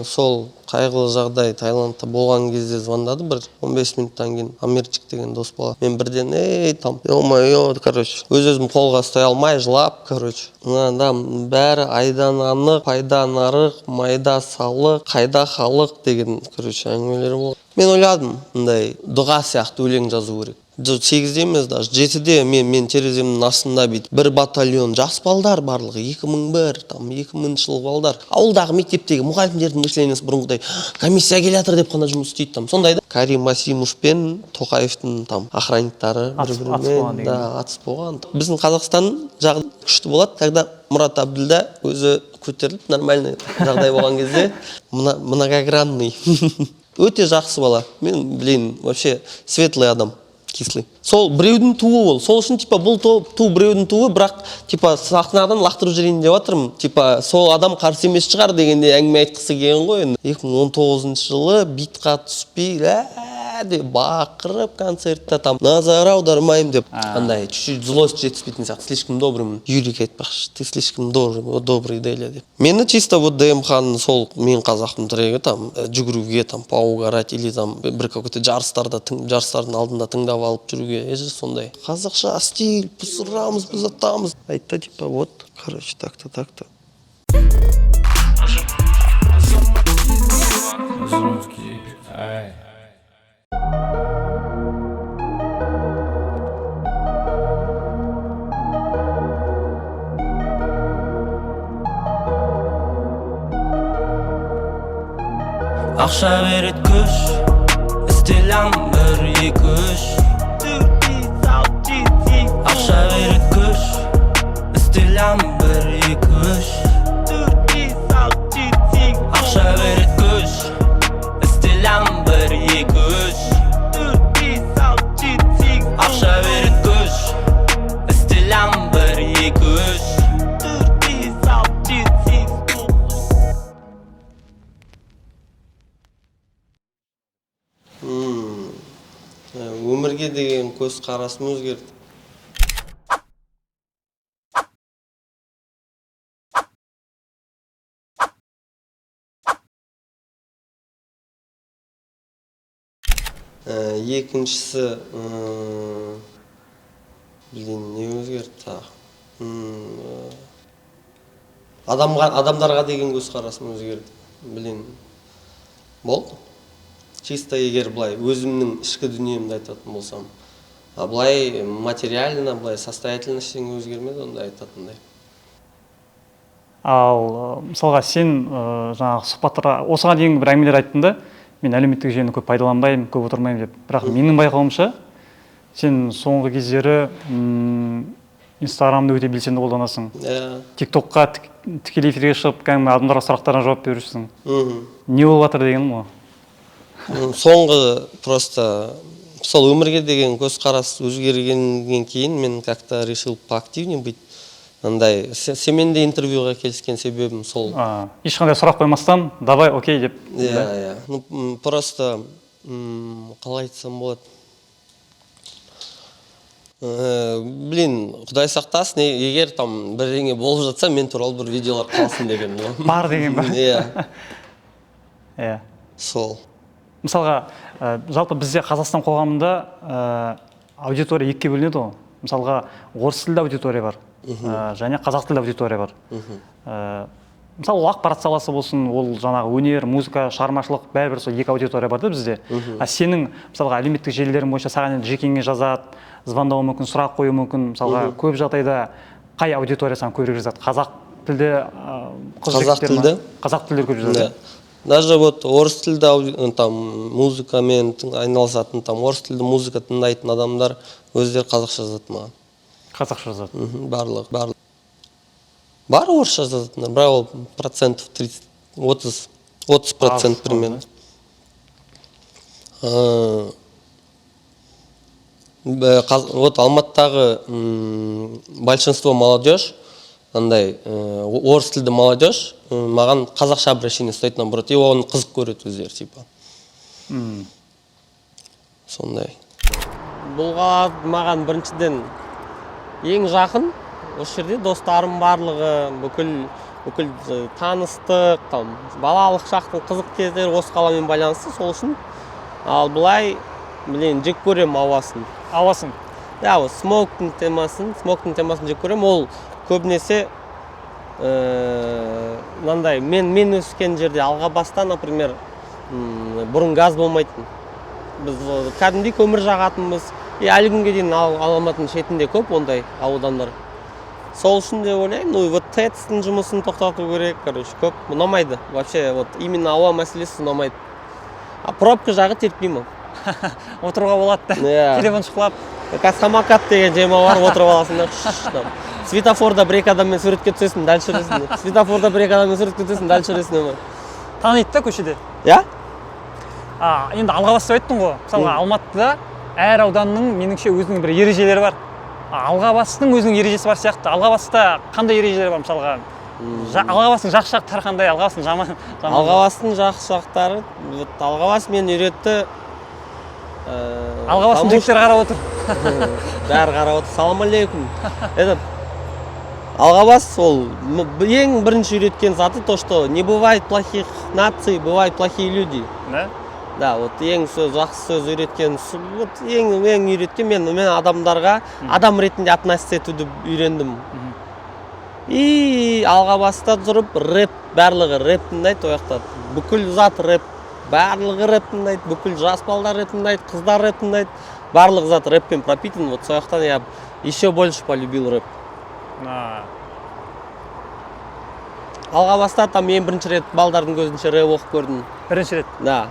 Сол қайғылы жағдай Таиландта болған кезде звондады бір 15 минуттан кейін Амирчик деген дос бала. Мен бірден там, ё-моё, короче, өз-өзім қолға ұстай алмай жылап, короче. Мынадан бәрі айдан анық, пайдан арық, майда салық, қайда халық деген, короче, әңгімелер болды. Мен ойладым, мындай дұға сияқты өлең жазу керек. 8-де емес, даже 7-де мен тереземнің астында бүйтіп бір батальон жас балдар барлығы 2001, там 2000 жыл балдар. Ауылдағы мектептегі мұғалімдердің мышлениясы бұрынғыдай комиссия келе жатыр деп қана жұмыс істейді там. Сондайда Карим Масимов пен Тоқаевтың там охранниктары бір-бірімен атыс болған. Біздің Қазақстан жағы күшті болады. Тогда Мұрат Абділда өзі көтеріліп нормальный жағдай болған кезде многогранный. Өте жақсы бала. Мен блин, вообще светлый адам. Кислый. Сол біреудің туы ол. Сол үшін типа бұл ту біреудің туы, бірақ типа сахнадан лақтырып жіберейін деп жатырмын. Типа сол адам қарсы емес шығар дегенде әңгіме айтқысы келген ғой енді. 2019 жылы битқа түспей деп бақырып концертта там назар аудармайым деп андай чуть-чуть злость жетіспейтін сияқты. Слишком добрымын. Юрик айтпақшы, ты слишком добрый Деля деп. Мені чисто вот ДМХ-ның сол мен қазақтың тірегі там жүгіруге там поугарать или там бір какой-то жарыстардың алдында тыңдап алып жүруге сондай. Қазақша стиль, пысырамыз, біз атамыз. Айтты типа вот, короче, так-то. Ақша берет күш, істелам 1-2-3. Ақша берет күш, істелам 1-2-3. Ақша берет күш, істелам 1-2-3. Ақша берет күш, істелам 1-2-3. Өмірге деген көз қарасым өзгерді. Екіншісі, не өзгерді? Адамдарға деген көз қарасым өзгерді. Болды. Чисто егер былай өзімнің ішкі дүниемді айтатын болсам, былай материально, былай состоятельно ештеңе өзгермеді, онда айтатындай. Ал мысалға сен жаңағы сұхбаттарға осыған дейін бір әңгімелер айттың да, мен әлеуметтік желіні көп пайдаланбаймын, көп отырмаймын деп. Бірақ менің байқауымша сен соңғы кездері Инстаграмды өте белсенді қолданасың. Тиктокқа тікелей эфирге шығып, кәдімгі адамдарға сұрақтарына жауап берушісің. Не болып жатыр дегенім ғой? Соңғы просто сол өмірге деген көзқарас өзгергеннен кейін мен как-то решил поактивнее быть. Андай семен де интервьюға келіскен себебім сол. Ешқандай сұрақ қоймастан, давай, окей деп. Иә. Просто қалай айтсам болады. Құдай сақтасын, егер там бірдеңе болып жатса, мен туралы бір видеолар қалсын деген. Бар деген ба? Иә. Сол. Мысалға, жалпы бізде Қазақстан қоғамында аудитория екіге бөлінеді ғой. Мысалға, орыс тілді аудитория бар, және қазақ тілді аудитория бар. Мысалы, ол ақпарат саласы болсын, ол жаңағы өнер, музыка, шығармашылық, бәрібір сол екі аудитория бар да бізде. Сенің, мысалға, әлеуметтік желілерің бойынша саған жекеңе жазады, звондауы мүмкін, сұрақ қою мүмкін. Мысалға, көп жағдайда қай аудитория саған көбірек жазады? Қазақ тілді қазақ тілдер көп жазады. Даже вот орыс тілді музыкамен айналысатын, орыс тілді музыка тыңдайтын адамдар өздері қазақша жазады маған. Қазақша жазады? Барлық. Бар орысша жазатындар, бірақ ол процентов 30% примерно. Вот Алматыдағы большинство молодежь, андай орыс тілді молодежь маған қазақша обращение ұстайды, наоборот, и оны қызық көреді өздері, типа. Сондай. Бұл қала маған біріншіден ең жақын. Осы жерде достарым барлығы, бүкіл бүкіл таныстық, там балалық шақтың қызық кездері осы қаламен байланысты, сол үшін. Ал былай, блин, жек көрем ауасын. Ауасын. Да, вот смоктың темасын жек көрем. Ол көбінесе мынандай, мен өскен жерде Алғабаста, например, бұрын газ болмайтын. Біз кәдімгідей көмір жағатынбыз. Әлі күнге дейін Алматының шетінде көп ондай аудандар. Сол үшін де ойлаймын, ну вот ТЭЦ-тің жұмысын тоқтату керек, короче, көп ұнамайды. Вообще, вот именно ауа мәселесі ұнамайды. А пробка жағы терпеймін. Отыруға болады да. Телефон шықлап. Самокат деген жема бар, отырып аласың да. Светофорда бір екі адаммен суретке түсесің, дальше жүресің. Светофорда бір екі адаммен суретке түсесің, дальше жүресің. Таниды да көшеде. Я? Енді Алғабас деп айттың ғой. Мысалға Алматыда әр ауданның меніңше өзінің бір ережелері бар. Алғабастың өзінің ережесі бар сияқты. Алғабаста қандай ережелер бар мысалға? Алғабастың жақсы жақтары қандай, Алғабастың жаман? Алғабастың жақсы жақтары, Алғабас мен үйретті. Алғабастың жігіттері қарап отыр. Бәрі қарап отыр. Салам алейкум. Алғабас ол ең бірінші үйреткен заты то, что не бывает плохих наций, бывают плохие люди. Да? Да, вот ең жақсы сөз үйреткен, вот ең үйреткен мен адамдарға адам ретінде относиться етуді үйрендім. И Алғабаста тұрып рэп, барлығы рэп тыңдайды ояқта. Бүкіл зат рэп, барлығы рэп тыңдайды, бүкіл жас балдар рэп тыңдайды, қыздар рэп тыңдайды. Барлығы зат рэппен пропитан, вот сояқтан я еще больше полюбил рэп. Алғабаста там ең бірінші рет балдардың көзінше рэп оқып көрдім. Бірінші рет? Да.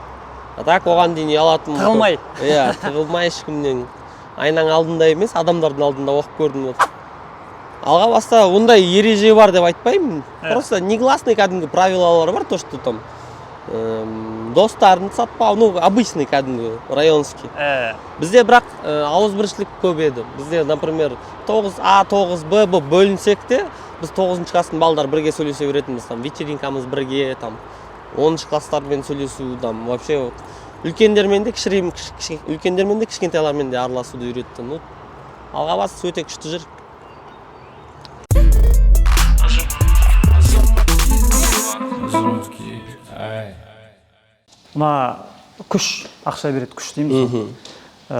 А так оған дейін ұялатым. Тығылмай? Иә, тығылмай ешкімнен. Айнаң алдында емес, адамдардың алдында оқып көрдім. Алғабаста ондай ереже бар деп айтпаймын. Просто негласный кәдімгі правилалар бар, то, что там достарын сатпау, ну, обычный кәдімгі, районский. Бізде бірақ ауызбіршілік көп еді. Бізде, например, 9А, 9Б бөлінсек те, біз 9-шы класстың балдар бірге сөйлесе беретінбіз, там, вечеринкамыз бірге, там, 10-шы класстармен сөйлесу, там, вообще, үлкендермен де кішкентайлармен де араласуды үйретті. Ну, Алғабас өте күшті жер. Мына күш, ақша береді күш дейміз.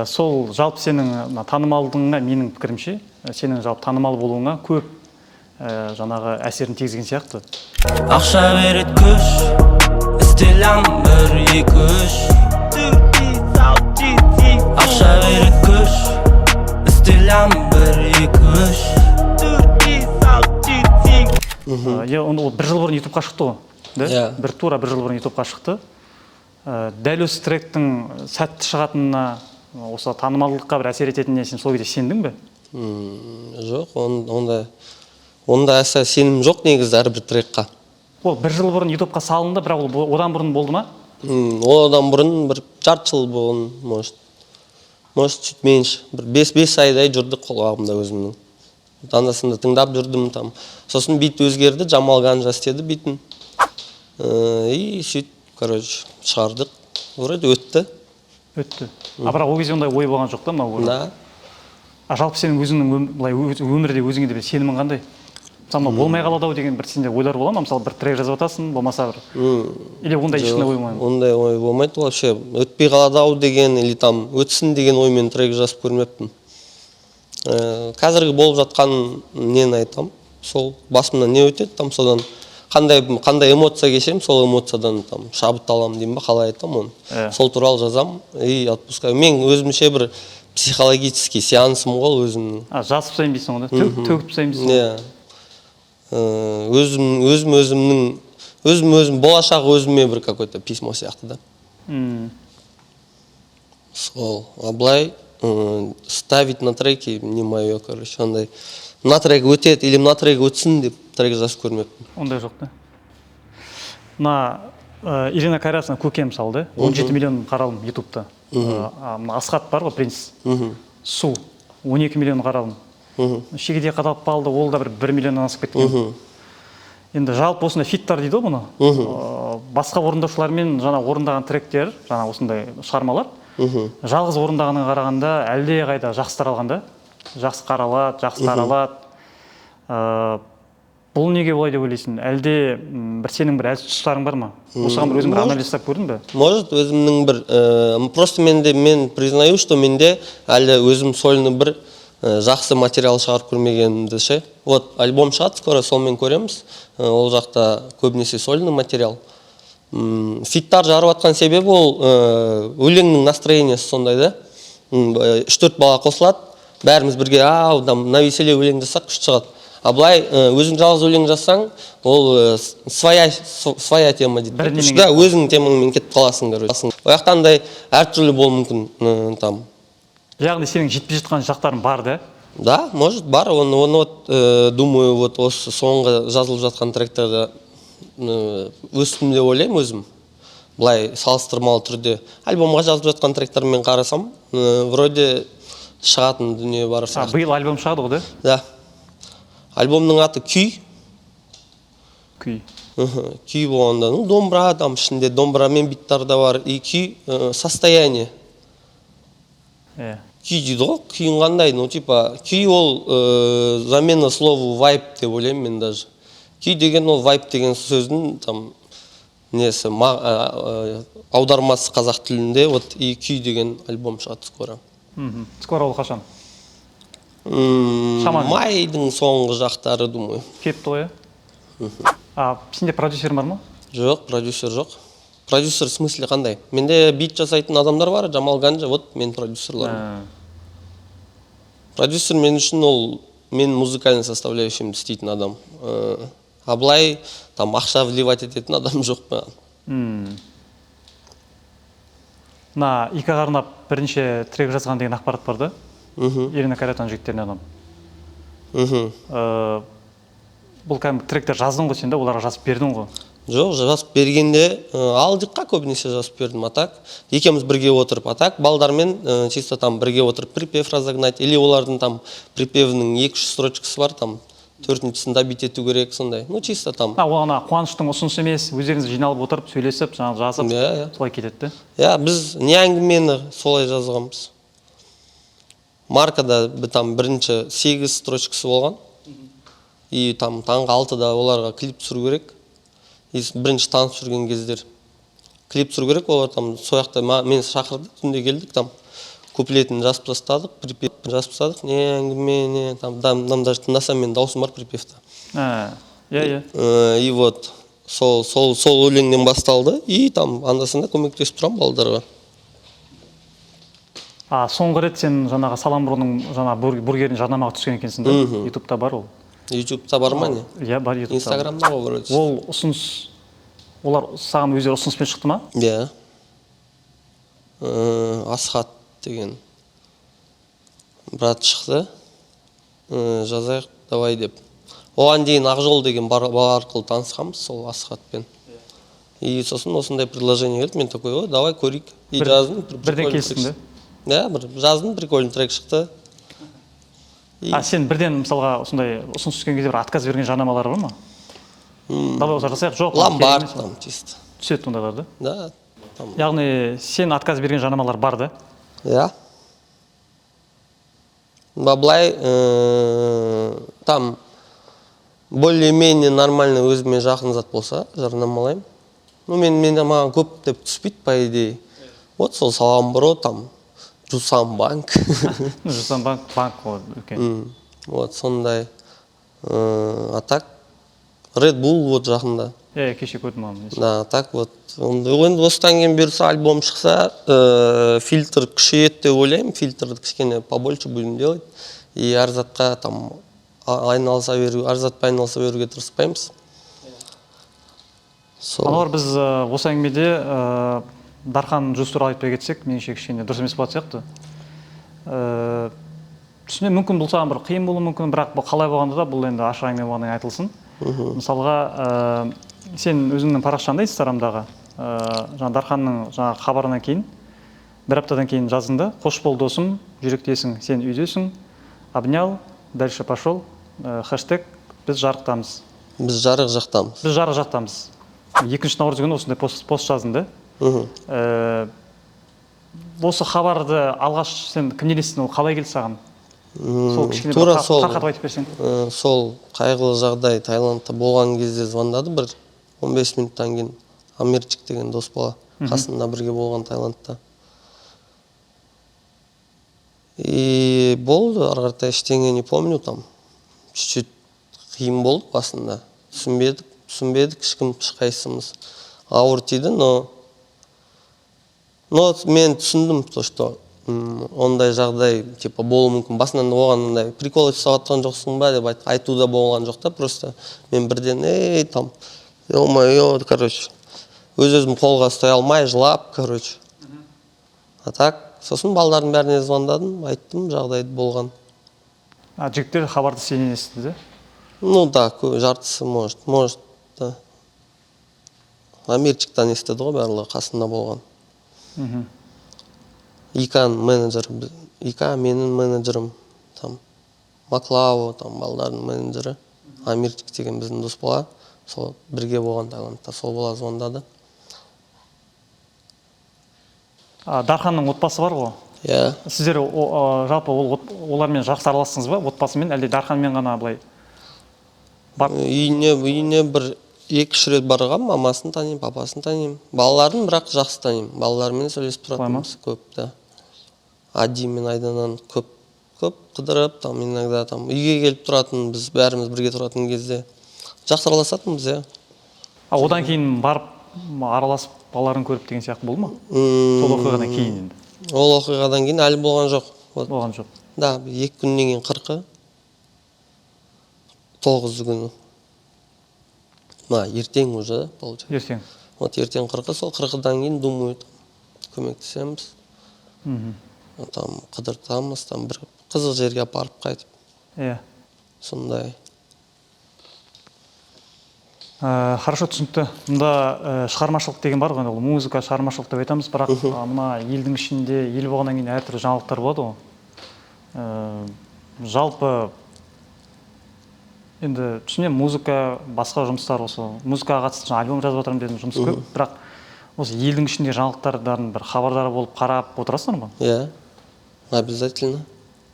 Сол жалпы сенің танымалдығыңа, менің пікірімше, сенің жалпы танымал болуыңа көп жаңағы әсерін тигізген сияқты. Ақша береді күш, істелем 1-2-3. Ақша береді күш, істелем 1-2-3. Ол бір жыл бұрын ютубқа шықты ғой. Бір жыл бұрын ютубқа шықты. Дәл осы тректің сәтті шығатынына, осы танымалдылыққа бір әсер ететініне сен сол кезде сендің бе? Жоқ, онда әсә сенім жоқ негізі әрбір трекқа. Ол бір жыл бұрын ютубқа салынды, бірақ ол одан бұрын болды ма? Одан бұрын бір жарты жыл болын, может чуть меньше. Бір 5 айдай жүрдік қолғабымда өзімнің. Анда-санда тыңдап жүрдім там. Сосын бит өзгерді, Жамал Ганжа істеді битін. И сөйт, короче, шығардық. Вроде өтті. Бірақ ол кезде ондай ой болған жоқ та мынау? Да. Жалпы сенің өзіңнің өмірде өзіңе де сенімің қандай? Мысалы, болмай қалады деген бір сенде ойлар бола ма? Мысалы, бір трек жазып жатасың, болмаса бір. Или ондай ешқандай ой болмайды? Ондай ой болмайды вообще. Өтпей қалады ау деген, или там өтсін деген оймен трек жазып көрмеппін. Қазіргі болып жатқан нені айтам? Сол басымнан не өтеді, там содан қандай эмоция кешем, сол эмоциядан там шабыт алам деймін ба, қалай айтам оны. Сол туралы жазам и отпускаю. Мен өзімше бір психологический сеансым ғой өзімнің. Жазып тастайын дейсің ғой, төгіп тастайын дейсің. Өзім болашақ өзіме бір какой-то письмо сияқты да. Сол, а былай ставить на треки не мое, короче, андай. Мына трек өтеді, или мына трек өтсін деп трек жазып көрмеппін. Ондай жоқ та. Мына Ирина Карасына көкем салды, 17 миллион қаралым ютубта. Асхат бар ғой, принц. Су, 12 миллион қаралым. Шегеде қадалып қалды, ол да бір 1 миллионнан асып кеткен. Енді жалпы осындай фиттар дейді ғой бұны. Басқа орындаушылармен жаңа орындаған тректер, жаңа осындай шығармалар, жалғыз орындағанға қарағанда әлде қайда жақсы таралған да. Жақсы қаралады, жақсы таралады. бұл неге олай деп ойлайсың? Әлде бір сенің бір әлсіз тұстарың бар ма? Осыған бір өзің бір анализ жасап көрдің бе? Может, өзімнің бір просто мен признаю, что менде әлі өзім сольный бір жақсы материал шығарып көрмегенімді ше. Вот альбом шығады, скоро сонымен көреміз. Ол жақта көбінесе сольный материал. Фиттар жарып атқан себебі ол өлеңнің настроениесі сондай да. 3-4 бала қосылады, бәріміз бірге на веселе өлең жасақ күшті шығады. А былай өзің жалғыз өлең жасаң, ол своя тема дейді. Да, өзің темаңмен кетіп қаласың, короче. Ояқтандай әртүрлі болуы мүмкін там. Яғни сенің жетпей жатқан жақтарың бар да? Да, может, бар. Оны вот думаю, вот осы соңғы жазылып жатқан тректерді өстім деп ойлаймын өзім. Былай салыстырмалы түрде альбомға жазылып жатқан тректермен қарасам, вроде шығатын дүние бар. Биыл альбом шығады ғой да? Да. Альбомның аты Күй. Күй. Күй болғанда, домбыра, там ішінде домбырамен биттар да бар. И күй состояние. Күй дейді ғой, күйін қандай, типа, күй ол замена слову вайб деп ойлаймын мен даже. Күй деген ол вайб деген сөздің там несі аудармасы қазақ тілінде, вот и Күй деген альбом шығады скоро. Скоро ол қашан? Майдың соңғы жақтары, думаю. Кетті ғой? Сенде продюсер бар ма? Жоқ, продюсер жоқ. Продюсер в смысле қандай? Менде бит жасайтын адамдар бар, Жамал Ганжа, вот мен продюсерларым. Продюсер мен үшін ол мен музыкальный составляющимді істейтін адам. А былай там ақша вливать ететін адам жоқ па. На ИК-ға арнап бірінші трек жазған деген ақпарат бар да? Ирина Каратан жігіттеріне адам. Бұл кәдімгі тректер жаздың ғой сен де, оларға жазып бердің ғой? Жоқ, жазып бергенде алдыққа көбінесе жазып бердім, а так екеуміз бірге отырып, а так балдармен чисто там бірге отырып припев разогнать, или олардың там припевінің 2-3 строчкасы бар, там 4-сінде бит ету керек, сондай. Ну чисто там. Оғана Қуаныштың ұсынысы емес, өздеріңіз жиналып отырып, сөйлесіп, жазып, солай кетеді. Ja, біз не әңгімені солай жазғанбыз. Маркада там бірінші 8 строчкасы болған. И там таңғы 6-да оларға клип түсіру керек. И бірінші таныс жүрген кездер. Клип түсіру керек, олар там сояқта мені шақырды, түнде келдік, там куплетін жазып тастадық, припев жазып тастадық, не әңгіме, не там даже тыңдасам мен даусым бар припевта. И вот сол өлеңнен басталды, и там анда-санда көмектесіп тұрам балдарға. Соңғы рет сен жаңағы Саламброның бургерін жарнамаға түскен екенсің да? Ютубта бар ол? Ютубта бар ма не? Иә, бар Ютубта. Инстаграмда ғой вроде. Ол ұсыныс, олар саған өздері ұсыныспен шықты ма? Иә. Асхат деген брат шықты. Жазайық, давай деп. Оған дейін Ақжол деген бала арқылы танысқанбыз сол Асхатпен. И сосын осындай предложение келді, мен такой, ой, давай көрейік. И жаздым. Бірден келістің бе? Да, жаздым, прикольный трек шықты. Сен бірден мысалға осындай ұсыныс түскен кезде бір отказ берген жарнамалар бар ма? Давай осылар жасайық, жоқ. Ломбард там чисто. Түседі ондайлар да? Да. Яғни сен отказ берген жарнамалар бар да? Иә. Былай там более-менее нормально өзіме жақын зат болса жарнамалаймын. Ну маған көп деп түспейді, по идее. Вот сол Саламбро, там Жусанбанк. Жусанбанк, банк ғой үлкен. Вот сондай. А так Red Bull вот жақында. Кеше көрдім оны. Да, так вот. Енді осыдан кейін бұйырса альбом шықса, фильтр күшейеді деп ойлаймын. Фильтрді кішкене побольше будем делать. И әр затқа там айналыса беру, әр затпен айналыса беруге тырыспаймыз. Ануар, біз осы әңгімеде Дархан Джус туралы айтпай кетсек, меніңше кішкене дұрыс емес болады сияқты. Түсіне мүмкін бұл саған бір қиын болуы мүмкін, бірақ қалай болғанда да бұл енді ашық әңгіме болғаннан айтылсын. Мысалға, сен өзіңнің парақшаңда Инстаграмдағы Дарханның хабарынан кейін, бір аптадан кейін жазыңды, қош бол досым, жүректесің, сен үйдесің, обнял, дальше пошел, хэштег, біз жарықтамыз. Біз жарық жақтамыз. Біз жарық жақтамыз. 2 наурыз күні осындай пост жазыңды. Осы хабарды алғаш сен кімнен естідің, ол қалай келді саған? Сол кішкене тура бір сол тарқатып айтып берсең. сол қайғылы жағдай Таиландта болған кезде звондады бір 15 минуттан кейін. Амирчик деген дос бала қасында бірге болған Таиландта. И болды, ары қарата ештеңе не помню там. Чуть-чуть қиын болды басында. Түсінбедік ешкім ешқайсымыз. Ауыр тиді, но мен түсіндім, то что ондай жағдай типа болуы мүмкін. Басынан оған ондай прикол жасап жатқан жоқсың ба деп айтуда болған жоқ та, просто мен бірден там ё-моё, короче, өз-өзім қолға ұстай алмай жылап, короче. А так, сосын балдардың бәріне звондадым, айттым жағдайды болған. Жігіттер хабарды сенен естіді, де? Ну да, жартысы может, да. Амирчиктан естіді ғой барлығы қасында болған. Иканың менеджері, Ика менің менеджерім, там Маклау, там балдардың менеджері, Амирчик деген біздің дос бала, сол бірге болған Таиландта, сол бала звондады. Дарханның отбасы бар ғой? Иә. Сіздер жалпы олармен жақсы араластыңыз ба, отбасымен, әлде Дарханмен ғана былай? Үйіне бір 2-3 рет барғам, мамасын танимын, папасын танимын. Балаларын бірақ жақсы танимын. Балалармен сөйлесіп тұратынбыз көп, да. Ади мен Айданан көп қыдырып, там иногда там үйге келіп тұратын, біз бәріміз бірге тұратын кезде жақсы араласатынбыз, иә. Одан кейін барып араласып балаларын көріп деген сияқты болды ма? Сол оқиғадан кейін енді. Ол оқиғадан кейін әлі болған жоқ. Болған жоқ. Да, 2 күннен кейін 40-ы. 9 күні. Ертең уже, получается. Ертең. Вот ертең 40-ы, сол 40-дан кейін думаю, көмектесеміз. Там қыдыртамыз, там бір қызық жерге апарып қайтып. Иә. Сондай. Хорошо, түсінікті. Мұнда шығармашылық деген бар ғой, музыка, шығармашылық деп айтамыз, бірақ мына елдің ішінде, ел болғаннан кейін әртүрлі жаңалықтар болады ғой. Жалпы енді түсінемін, музыка, басқа жұмыстар осы. Музыкаға қатысты альбом жазып отырмын дедім, жұмыс көп, бірақ осы елдің ішінде жаңалықтардан бір хабардары болып қарап отырасыңдар ма? Иә, обязательно.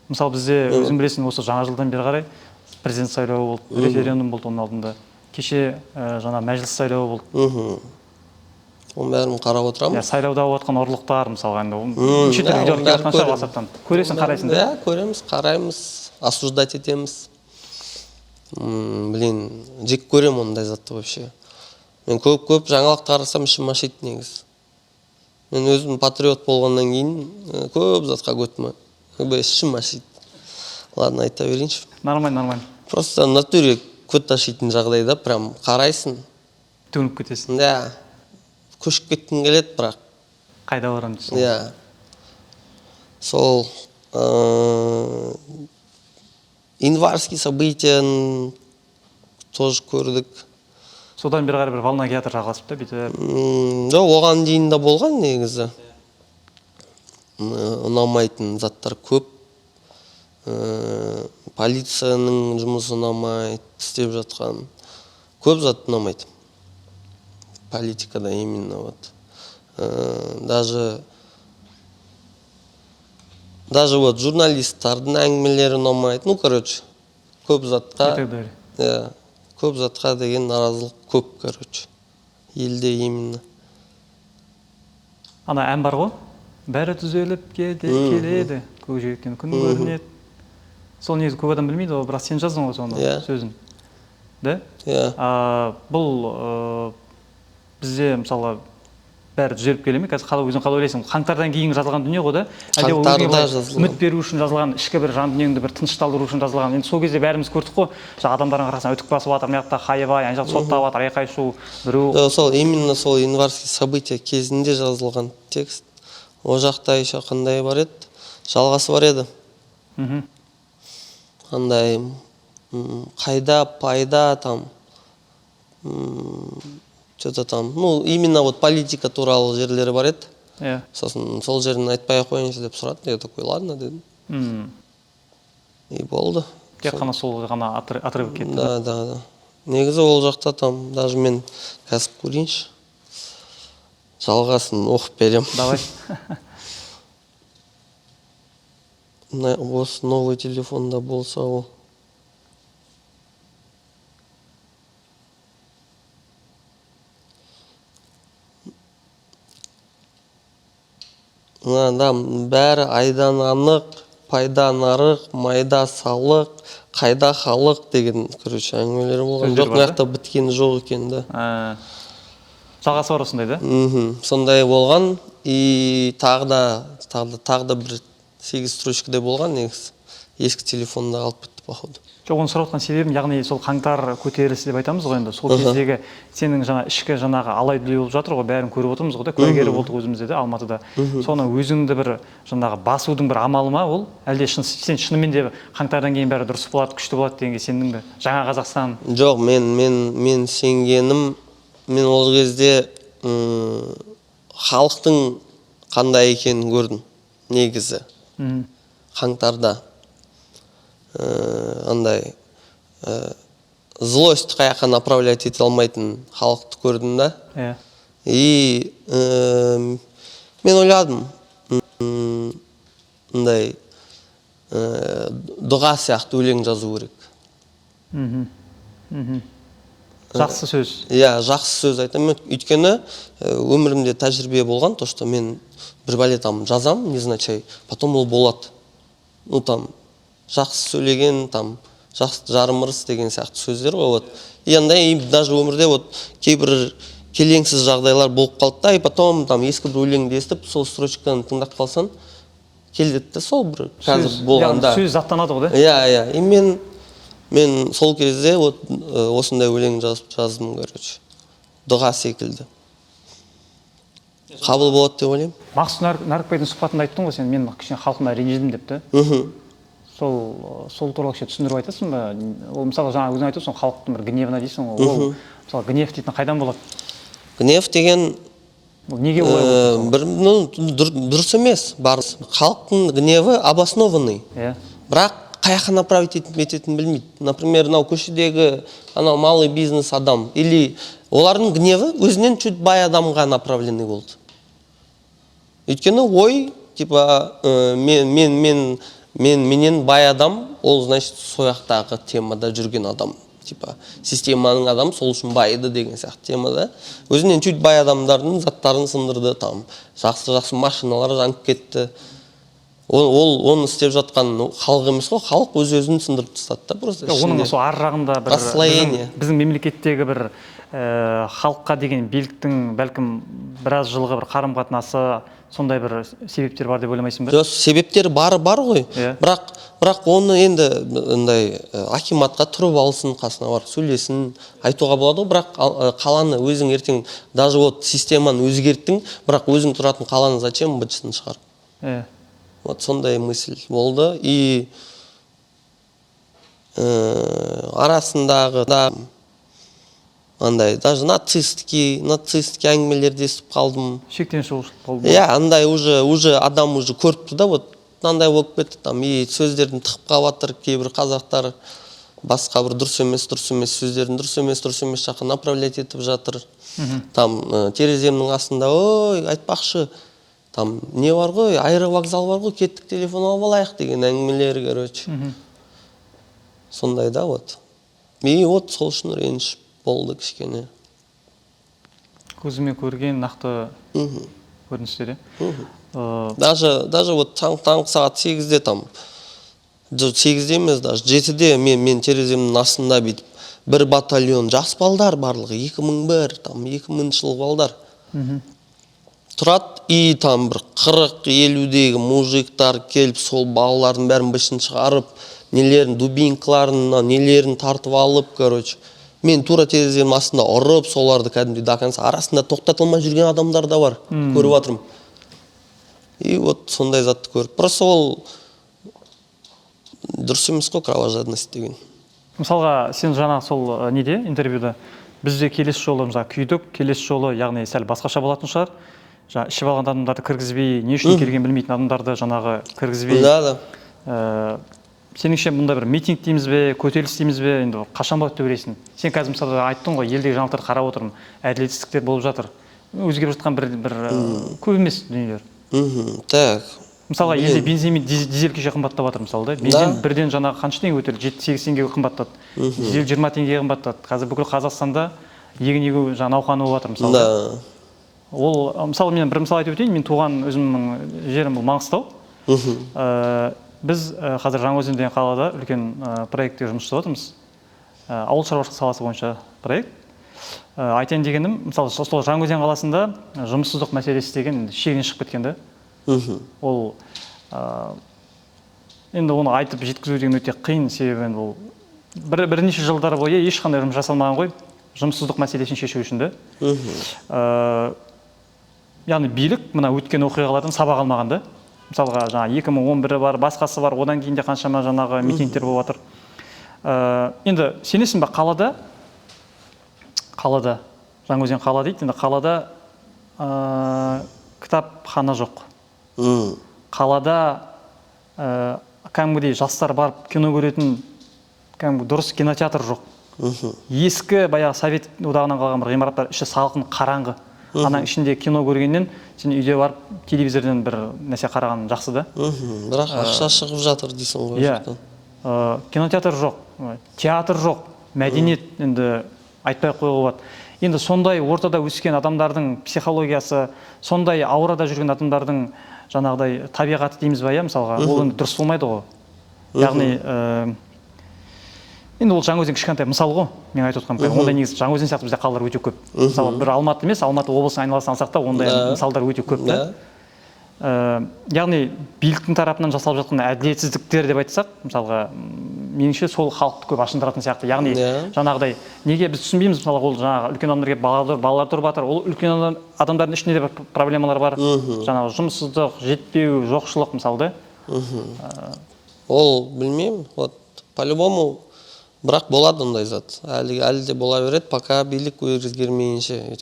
Мысалы бізде өзің білесің, осы жаңа жылдан бері қарай президент сайлауы болды, референдум болды оның алдында. Кеше жаңа мәжіліс сайлауы болды. Оның бәрін қарап отырамын. Сайлауда отқан ұрлықтар, мысалға, неше түрлі видеолар келіп жатқан шығар WhatsApp-тан. Көресің, қарайсың, да? Көреміз, қараймыз, осуждать етеміз. Блин, жек көрем ондай затты вообще. Мен көп жаңалық қарасам ішім ашиды негізі. Мен өзім патриот болғаннан кейін көп затқа көтім ішім ашиды. Ладно, айта берейінші. Нормально. Просто натуре көт ашитын жағдайда прям қарайсың. Төніп кетесің. Да. Көшіп кеткің келеді, бірақ. Қайда барам дейсің? Иә. Сол январский событияны тоже көрдік. Содан бері қарай бір волна театр жалғасып та бүйтіп. Жоқ, оған дейін де болған негізі. Ұнамайтын заттар көп. Полицияның жұмысы ұнамайды, істеп жатқан. Көп зат ұнамайды. Политикада именно вот. Даже вот журналисттардың әңгімелері ұнамайды. Ну, короче, көп затқа. Көп затқа деген наразылық көп, короче. Елде именно. Ана ән бар ғой? Бәрі түзеліп келеді, көкжиектен күн көрінеді. Сол негізі көп адам білмейді, бірақ сен жаздың ғой соны сөзін. Да? Бұл бізде мысалы бәрі түзеліп келе ме? Қазір өзің қалай ойлайсың? Қаңтардан кейін жазылған дүние ғой да? Әлде ол өзіңе үміт беру үшін жазылған, ішкі бір жан дүниеңді бір тынышталдыру үшін жазылған. Енді сол кезде бәріміз көрдік қой, адамдардың қарасынан өтіп басып жатыр, мына жақта хайвай, ана жақта соттап жатыр, айқай-шу, біреу. Сол именно сол январский события кезінде жазылған текст. О жақта еще қандай бар еді? Жалғасы бар еді. Қандай қайда, пайда там. Что-то там, ну, именно вот политика туралы жерлері бар еді. Сосын сол жерін айтпай қойыңыз деп сұрады. Я такой, ладно, дедім. И болды. Тек қана сол ғана отрывок кетті. Да. Негізі ол жақта там, даже мен қазір көрейінші. Жалғасын оқып берем. Давай. Осы новый телефонда болса ол. Мынада бәрі айдан анық, пайда нарық, майда салық, қайда халық деген, короче, әңгімелер болған. Сөздер Жоқ, бар да? маяқта біткені жоқ екен да. Жалғасы бар осындай да? Сондай болған. И тағы да бір 8 строчкадай болған негізі. Ескі телефонда алып кетті, походу. Жоқ, оны сұрап отқан себебім, яғни сол қаңтар көтерілісі деп айтамыз ғой енді. Сол кездегі сенің жаңа ішкі жаңағы алай-дүлей болып жатыр ғой, бәрін көріп отырмыз ғой да, куәгері болдық өзімізде де Алматыда. Соны өзіңді бір жаңағы басудың бір амалы ма ол? Әлде сен шынымен де қаңтардан кейін бәрі дұрыс болады, күшті болады дегенге сендің бе? Жаңа Қазақстан. Жоқ, мен сенгенім, мен ол кезде халықтың қандай екенін көрдім негізі. Қаңтарда андай злость қаяққа направлять ете алмайтын халықты көрдім да. И мен ойладым, андай дұға сияқты өлең жазу керек. Жақсы сөз. Иә, жақсы сөз айтамын. Өйткені өмірімде тәжірибе болған, то что мен бір бәле там жазам, незначай, потом ол болады. Ну там жақсы сөйлеген, там жақсы жарымырыс деген сияқты сөздер ғой, вот. И андай даже өмірде вот кейбір келеңсіз жағдайлар болып қалды да, и потом там ескі бір өлеңді естіп, сол строчканы тыңдап қалсан, келдетті сол бір қазір болғанда. Сөз заттанады ғой да? Иә, и мен сол кезде вот осындай өлең жаздым, короче. Дұға секілді. Қабыл болады деп ойлаймын. Мақсұт Нәрікбайдың сұхбатында айттың ғой сен, мен кішкене халқыма ренжідім депті. Сол туралы кішкене түсіндіріп айтасың ба? Ол мысалы жаңа өзің айтып, халықтың бір гневына дейсің ғой. Ол мысалы гнев дейтін қайдан болады? Гнев деген неге олай? Дұрыс емес. Халықтың гневы обоснованный. Бірақ қаяққа направить ететінін білмейді. Например, көшедегі малый бизнес адам или олардың гневы өзінен чуть бай адамға направленный болды. Өйткені ой, типа, менен бай адам, ол значит сояқтағы темада жүрген адам. Типа, системаның адам сол үшін байды деген сияқты темада. Өзінен чуть бай адамдардың заттарын сындырды, там, жақсы машиналар жанып кетті. Оны істеп жатқан халық емес қой, халық өз-өзін сындырып тастады да. Оның сол ар жағында біздің мемлекеттегі бір халыққа деген биліктің бәлкім біраз жылғы бір қарым-қатынасы, сондай бір себептер бар деп ойламайсың ба? Жоқ, себептер бар ғой. Бірақ оны енді акиматқа тұрып алсын, қасына барып сөйлесін, айтуға болады ғой. Бірақ қаланы өзің ертең, даже вот системаны өзгерттің, бірақ өзің тұратын қаланы зачем бытшысын шығарып? Вот сондай мысль болды. И арасындағы андай, даже нацистский әңгімелерді естіп қалдым. Шектен шығушылық болды. Иә, андай уже адам уже көріпті да, вот мынандай болып кетті там, и сөздердің тығып қалыватыр кейбір қазақтар, басқа бір дұрыс емес сөздердің дұрыс емес жаққа направлять етіп жатыр. Там тереземнің астында, ой, айтпақшы, там не бар ғой, аэровокзал бар ғой, кеттік телефон алып алайық деген әңгімелер, короче. Сондай да, вот. И вот сол үшін реніш болды кішкене. Көзіме көрген нақты көріністер, Даже вот таңғы сағат 8-де там, 8-де емес, даже 7-де мен тереземнің астында бүйтіп, бір батальон жас балдар барлығы, 2001, там 2000 жыл балдар. Тұрат, и там бір 40-50-дегі мужиктар келіп, сол балалардың бәрін бішін шығарып, нелерін, дубинкаларын, нелерін тартып алып, короче. Мен тура тереземнің астында ұрып, соларды кәдімгідей до конца арасында тоқтатылмай жүрген адамдар да бар, көріп жатырмын. И вот сондай затты көріп. Просто ол дұрыс емес қой, кровожадность деген. Мысалға, сен жаңа сол неде, интервьюда, бізде келесі жолы күйдік, келесі жолы, яғни сәл басқаша болатын шығар. Ішіп алған адамдарды кіргізбей, не үшін келген білмейтін адамдарды жаңағы кіргізбей. Сеніңше мұнда бір митинг дейміз бе, көтеріліс дейміз бе, енді қашан болады деп ойлайсың? Сен қазір мысалы айттың ғой, елдегі жаңалықтарды қарап отырмын, әділетсіздіктер болып жатыр. Өзгеріп жатқан бір көп емес дүниелер. Так, мысалға елде бензин мен дизель кеше қымбаттап жатыр мысалы да. Бензин бірден жаңағы қанша теңге көтерілді? 7-8 теңгеге қымбаттады. Дизель 20 теңгеге қымбаттады. Қазір бүкіл Қазақстанда егін егу жаңа науқаны болып жатыр мысалы. Да. Ол мысалы мен бір мысал айтып өтейін. Мен туған өзімнің жерім бұл Маңғыстау. Біз қазір Жаңаөзен деген қалада үлкен проектте жұмыс жасап жатырмыз. Ауыл шаруашылық саласы бойынша проект. Айтайын дегенім, мысалы сол Жаңаөзен қаласында жұмыссыздық мәселесі деген шегінен шығып кеткен да. Ол енді оны айтып жеткізу деген өте қиын, себебі ол бірнеше жылдар бойы ешқандай жұмыс жасалмаған ғой, жұмыссыздық мәселесін шешу үшін да. Яғни билік мына өткен оқиғалардан сабақ алмаған да. Мысалға жаңа 2011 бар, басқасы бар, одан кейін де қаншама жаңағы митингтер болып жатыр. Енді сенесің бе, қалада, Жаңаөзен қала дейді, енді қалада кітапхана жоқ. Қалада кәдімгідей жастар барып кино көретін дұрыс кинотеатр жоқ. Ескі баяғы Совет одағынан қалған бір ғимараттар, іші салқын, қараңғы. Ананың ішінде кино көргеннен сен үйде барып телевизордан бір нәрсе қараған жақсы да. Бірақ ақша шығып жатыр дейсің ғой. Иә. Кинотеатр жоқ, театр жоқ, мәдениет енді айтпай қоюға болады. Енді сондай ортада өскен адамдардың психологиясы, сондай аурада жүрген адамдардың жаңағыдай табиғаты дейміз ба, мысалға, ол енді дұрыс болмайды ғой. Яғни енді ол Жаңаөзен кішкентай мысал ғой, мен айтып отырғаным. Ондай негізі Жаңаөзен сияқты бізде қалалар өте көп. Мысалы, бір Алматы емес, Алматы облысының айналасын алсақ та, ондай мысалдар өте көп та. Яғни биліктің тарапынан жасалып жатқан әділетсіздіктер деп айтсақ, мысалға, меніңше сол халықты көп ашындыратын сияқты. Яғни жаңағыдай неге біз түсінбейміз, мысалы, ол жаңағы үлкен адамдар келіп балалар тұрып жатыр, ол үлкен адамдардың ішінде де бір проблемалар бар. Жаңағы жұмыссыздық, жетпеу, жоқшылық мысалы да. Ол білмеймін, вот по-любому бірақ болады ондай зат. Әлі де бола береді, пока билік өзгермейінше.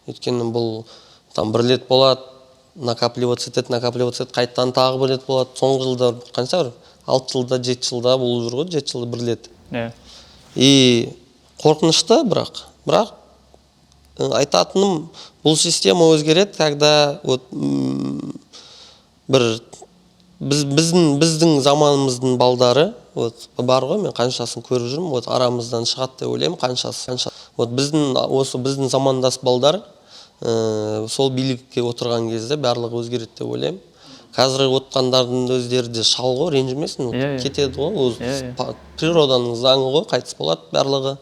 Өйткені бұл там бір рет болады, накапливаться етеді, қайттан тағы бір рет болады. Соңғы жылда қанша бір 6 жылда, 7 жылда болып жүр ғой, 7 жылда бір рет. И қорқынышты, бірақ айтатыным, бұл система өзгереді, когда вот бір біздің заманымыздың балдары вот бар ғой, мен қаншасын көріп жүрмін, вот арамыздан шығады деп ойлаймын, қаншасы. Вот біздің замандас балдар сол билікке отырған кезде барлығы өзгереді деп ойлаймын. Қазіргі отқандардың өздері де шал ғой, ренжімесін, кетеді ғой, природаның заңы ғой, қайтыс болады барлығы.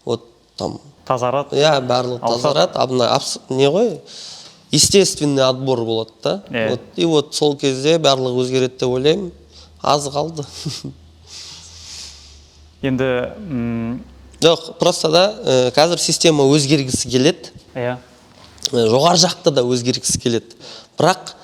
Вот там тазарады. Барлығы тазарады. Не ғой? Естественный отбор болады да. И вот сол кезде барлығы өзгереді деп ойлаймын. Аз қалды. Енді жоқ, просто да қазір система өзгергісі келеді. Жоғары жақта да өзгергісі келеді. Бірақ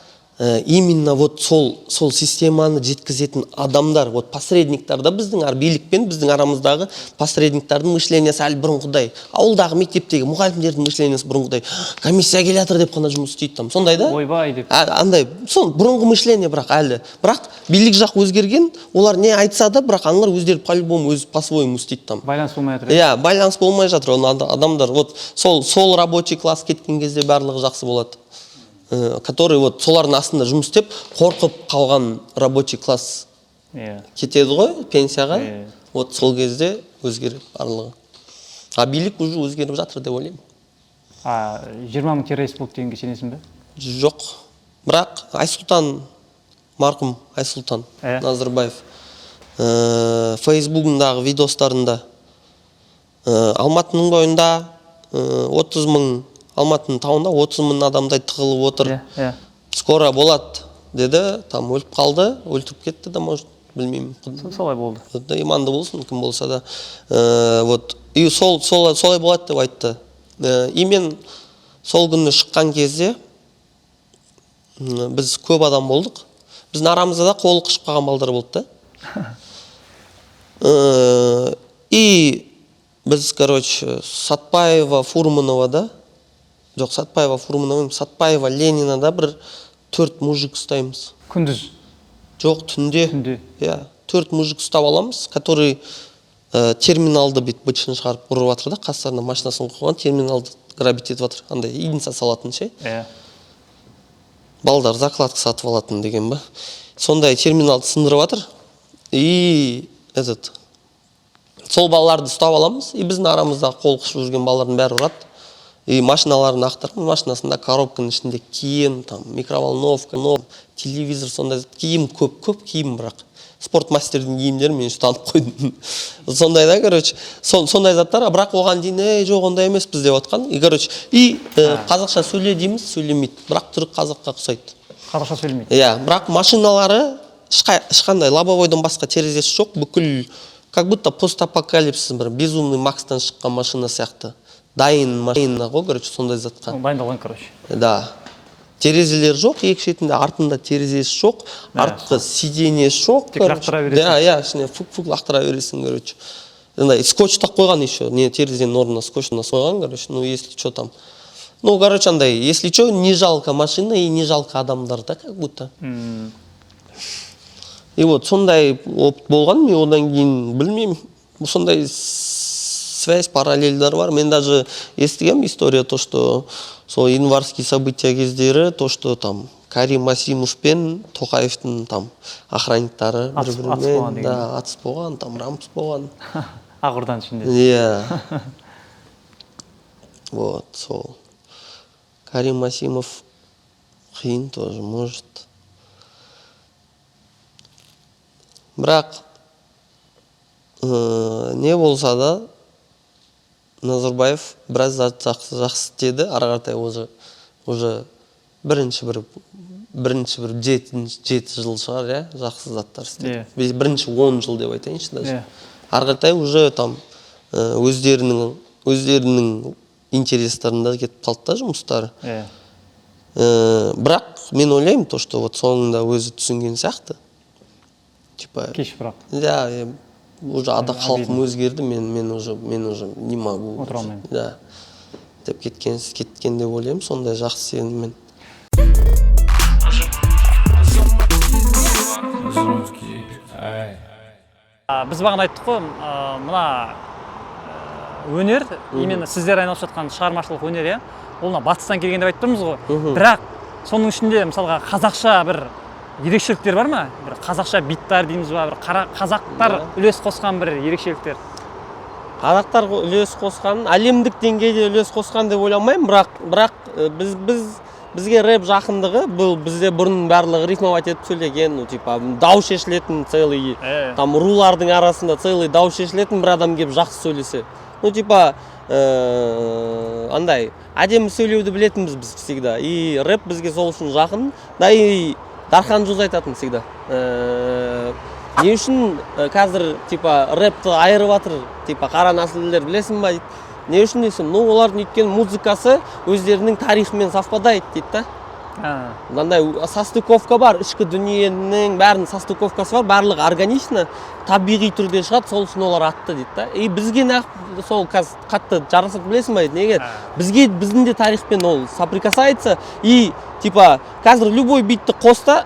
именно вот сол системаны жеткізетін адамдар, вот посредниктар да біздің билік пен біздің арамыздағы посредниктардың мышлениесі әлі бұрынғыдай. Ауылдағы мектептегі мұғалімдердің мышлениесі бұрынғыдай. Комиссия келе жатыр деп қана жұмыс істейді там. Сондай да? Ойбай деп. Андай, сон бұрынғы мышление бірақ әлі. Бірақ билік жақ өзгерген, олар не айтса да, бірақ аналар өздері по-любому өз по-своему істейді там. Байланыс болмай жатыр. Байланыс болмай жатыр. Адамдар вот сол рабочий класс кеткен кезде барлығы жақсы болады. Который вот солардың астында жұмыс істеп, қорқып қалған рабочий класс кетеді ғой пенсияға. Вот сол кезде өзгереді барлығы. Билік уже өзгеріп жатыр деп ойлаймын. 20 мың террорист болды дегенге сенесің бе? Жоқ. Бірақ Айсұлтан, марқұм Айсұлтан Назарбаев Фейсбугындағы видеостарында Алматының бойында 30 мың, Алматының тауында 30 мың адамдай тығылып отыр. Скоро болады деді, там өліп қалды, өлтіріп кетті да, может, білмеймін. Солай болды. Иманды болсын, кім болса да. Вот, и солай болады деп айтты. И мен сол күні шыққан кезде біз көп адам болдық. Біздің арамызда да қолы қышып қалған балдар болды да. И біз, короче, Сатпаева, Фурманова да, жоқ, Сатпаева, Фурманова, Сатпаева, Ленина да бір 4 мужик ұстаймыз. Күндіз? Жоқ, түнде. 4 мужик ұстап аламыз, который терминалды бытшын шығарып ұрып жатыр да, қастарына машинасын қойған, терминалды грабить етіп жатыр. Андай единица салатын ше. балдар закладка сатып алатын деген ба. Сондай терминалды сындырып жатыр. И сол балаларды ұстап аламыз. И біздің арамызда қол қышып жүрген балалардың бәрі ұрады. И машиналарын ақтырып, машинасында коробканың ішінде киім, там микроволновка, телевизор, сондай киім көп киім, бірақ спортмастердің киімдерін мен ұстанып қойдым. Сондай да, короче, сондай заттар, бірақ оған дейін жоқ ондай емеспіз деп отқан. И короче, қазақша сөйле дейміз, сөйлемейді, бірақ түрік қазаққа ұқсайды. Қазақша сөйлемейді. Иә, бірақ машиналары ешқандай лобовойдан басқа терезесі жоқ, бүкіл как будто постапокалипсис бір безумный Макстан шыққан машина сияқты. Дайын машина ғой, короче, сондай затқа. Дайындалған, короче. Да. Терезелер жоқ, екі шетінде, артында терезесі жоқ, артқы сиденьесі жоқ. Тек лақтыра бересің. Да, иә, ішіне фук лақтыра бересің, короче. Скотч так қойған еще, не терезенің орнына скотч қойған, короче, ну если что там. Ну, короче, андай, если что, не жалко машина и не жалко адамдар, да, как будто. И вот сондай опыт болған, мен одан кейін білмеймін, сондай связь, параллельдер бар. Мен даже естігем история, то, что сол январский события кездері, то, что там Карим Масимов пен Тоқаевтың там охранниктары бір-бірімен, да, атыс болған, там рампс болған. Ақорданың ішінде. Иә. Вот, сол. Карим Масимов қиын тоже, может. Бірақ не болса да Назарбаев біраз жақсы істеді, ары қаратай уже бірінші бір 7 жыл шығар, иә, жақсы заттар істеді. Бірінші 10 жыл деп айтайыншы даже. Ары қаратай уже там өздерінің интерестерінде кетіп қалды да жұмыстары. Бірақ мен ойлаймын, то, что вот соңында өзі түсінген сияқты. Типа, кеш бірақ. Да, уже халқым өзгерді, мен уже не могу. Отыра алмаймын. Да. Деп кеткен деп ойлаймын, сондай жақсы сеніммен. Біз бағана айттық қой, мына өнер, именно сіздер айналып жатқан шығармашылық өнер, олна батыстан келген деп айтып тұрмыз ғой. Бірақ соның ішінде мысалға қазақша бір ерекшеліктер бар ма? Бір қазақша биттар дейміз ба, бір қазақтар үлес қосқан бір ерекшеліктер. Қазақтар үлес қосқан, әлемдік деңгейде үлес қосқан деп ойламаймын, бірақ бізге рэп жақындығы, бұл бізде бұрын барлығы рифмовать етіп сөйлеген, ну типа дау шешілетін целый, там рулардың арасында целый дау шешілетін бір адам келіп жақсы сөйлесе. Ну типа андай әдемі сөйлеуді білетінбіз біз всегда. И рэп бізге сол үшін жақын, да и Дархан Жуз айтатын всегда. Не үшін қазір типа рэпті айырып жатыр, типа қара нәсілділер білесің ба дейді. Не үшін дейсің? Ну олардың өткен музыкасы өздерінің тарихымен совпадает дейді да. Мынандай состыковка бар, ішкі дүниенің бәрінің состыковкасы бар, барлығы органично, табиғи түрде шығады, сол үшін олар атты дейді да. И бізге сол қатты жарасады білесің ба дейді. Неге? Біздің де тарихпен ол соприкасается, и типа қазір любой битті қоста,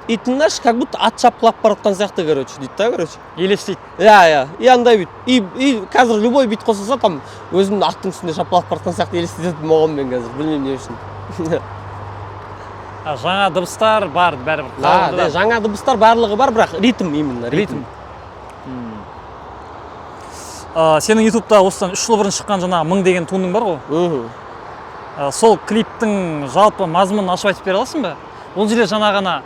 и тыңдашы, как будто ат шапқылап баратқан сияқты, короче, дейді да, короче. Елестейді. Иә, и андай бит. И қазір любой бит қосылса, там өзімді аттың үстінде шапқылап баратқан сияқты елестететін болғанмын мен қазір, білмеймін не үшін. Жаңа дыбыстар бар, бәрібір. Да, жаңа дыбыстар барлығы бар, бірақ ритм именно, ритм. Сенің ютубта осыдан 3 жыл бұрын шыққан жаңа 1000 деген туының бар ғой. Сол клиптің жалпы мазмұнын ашып айтып бере аласың ба? Ол жерде жаңа ғана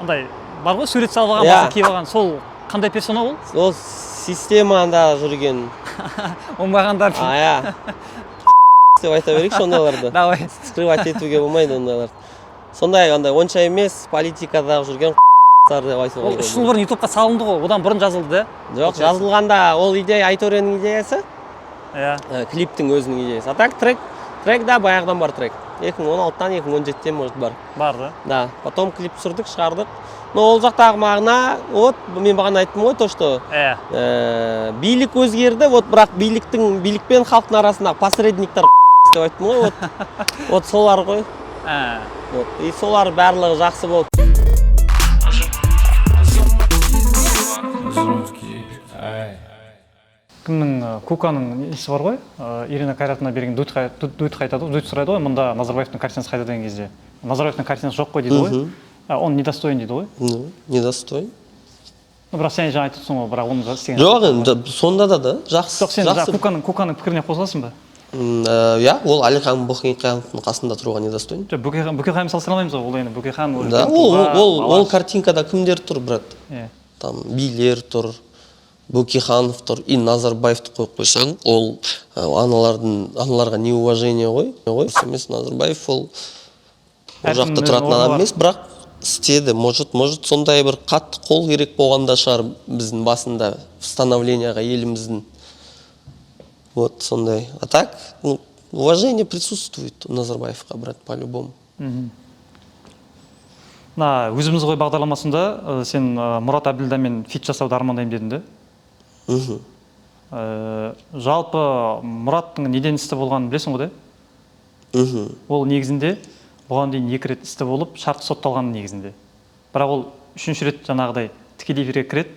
андай бар ғой, сурет салып алған, басы киіп алған, сол қандай персона ол? Ол системада жүрген. Оңбағандар. Иә. Деп айта берейік сондайларды. Давай. Скрывать етуге болмайды ондайларды. Сондай онша емес, политикадағы жүрген деп айтуға. Ол 3 жыл бұрын ютубқа салынды ғой, одан бұрын жазылды. Жоқ, жазылғанда ол идея Айторенің идеясы. Клиптің өзінің идеясы. А так трек да баяғыдан бар трек. 2016-тан 2017-тен может бар. Бар да? Да, потом клип түсірдік, шығардық. Но ол жақтағы мағына, вот мен бағана айттым ғой, то что билік өзгерді, вот бірақ билік пен халықтың арасындағы посредниктер деп айттым ғой, вот солар ғой. И солар барлығы жақсы болды. кімнің Куканың несі бар ғой, Ирина Кайратовна берген дуэт айтады ғой, дуэт сұрайды ғой, мұнда Назарбаевтың картинасы қайда деген кезде. Назарбаевтың картинасы жоқ қой дейді ғой. Он недостоин дейді ғой. Ну, недостоин. Бірақ сен жаңа айтып тұрсың ғой, бірақ оны істеген. Жоқ, енді сонда да жақсы. Жоқ, сен Куканың пікіріне қосыласың ба? Иә, ол Әлихан Бөкейхановтың қасында тұруға недостоин. Жоқ, Бөкейхан мысалы саламаймыз ғой, ол енді Бөкейхан. Да, ол картинкада кімдер тұр, брат? Там билер тұр, Бөкейханов тұр, и Назарбаевты қойып қойсаң, ол аналарға неуважение ғой. Емес, Назарбаев ол жақта тұратын адам емес, бірақ істеді. Может, сондай бір қатты қол керек болғанда шығар біздің басында становленияға еліміздің. Вот сондай. А так, уважение присутствует у Назарбаевқа, брат, по-любому. Өзіміз ғой бағдарламасында сен Мұрат Әбділдамен фит жасауды армандаймын дедің де. Жалпы Мұраттың неден істі болғанын білесің ғой да? Ол негізінде бұған дейін 2 рет істі болып, шартты сотталғанның негізінде. Бірақ ол 3-ші рет жаңағыдай тікелей эфирге кіреді,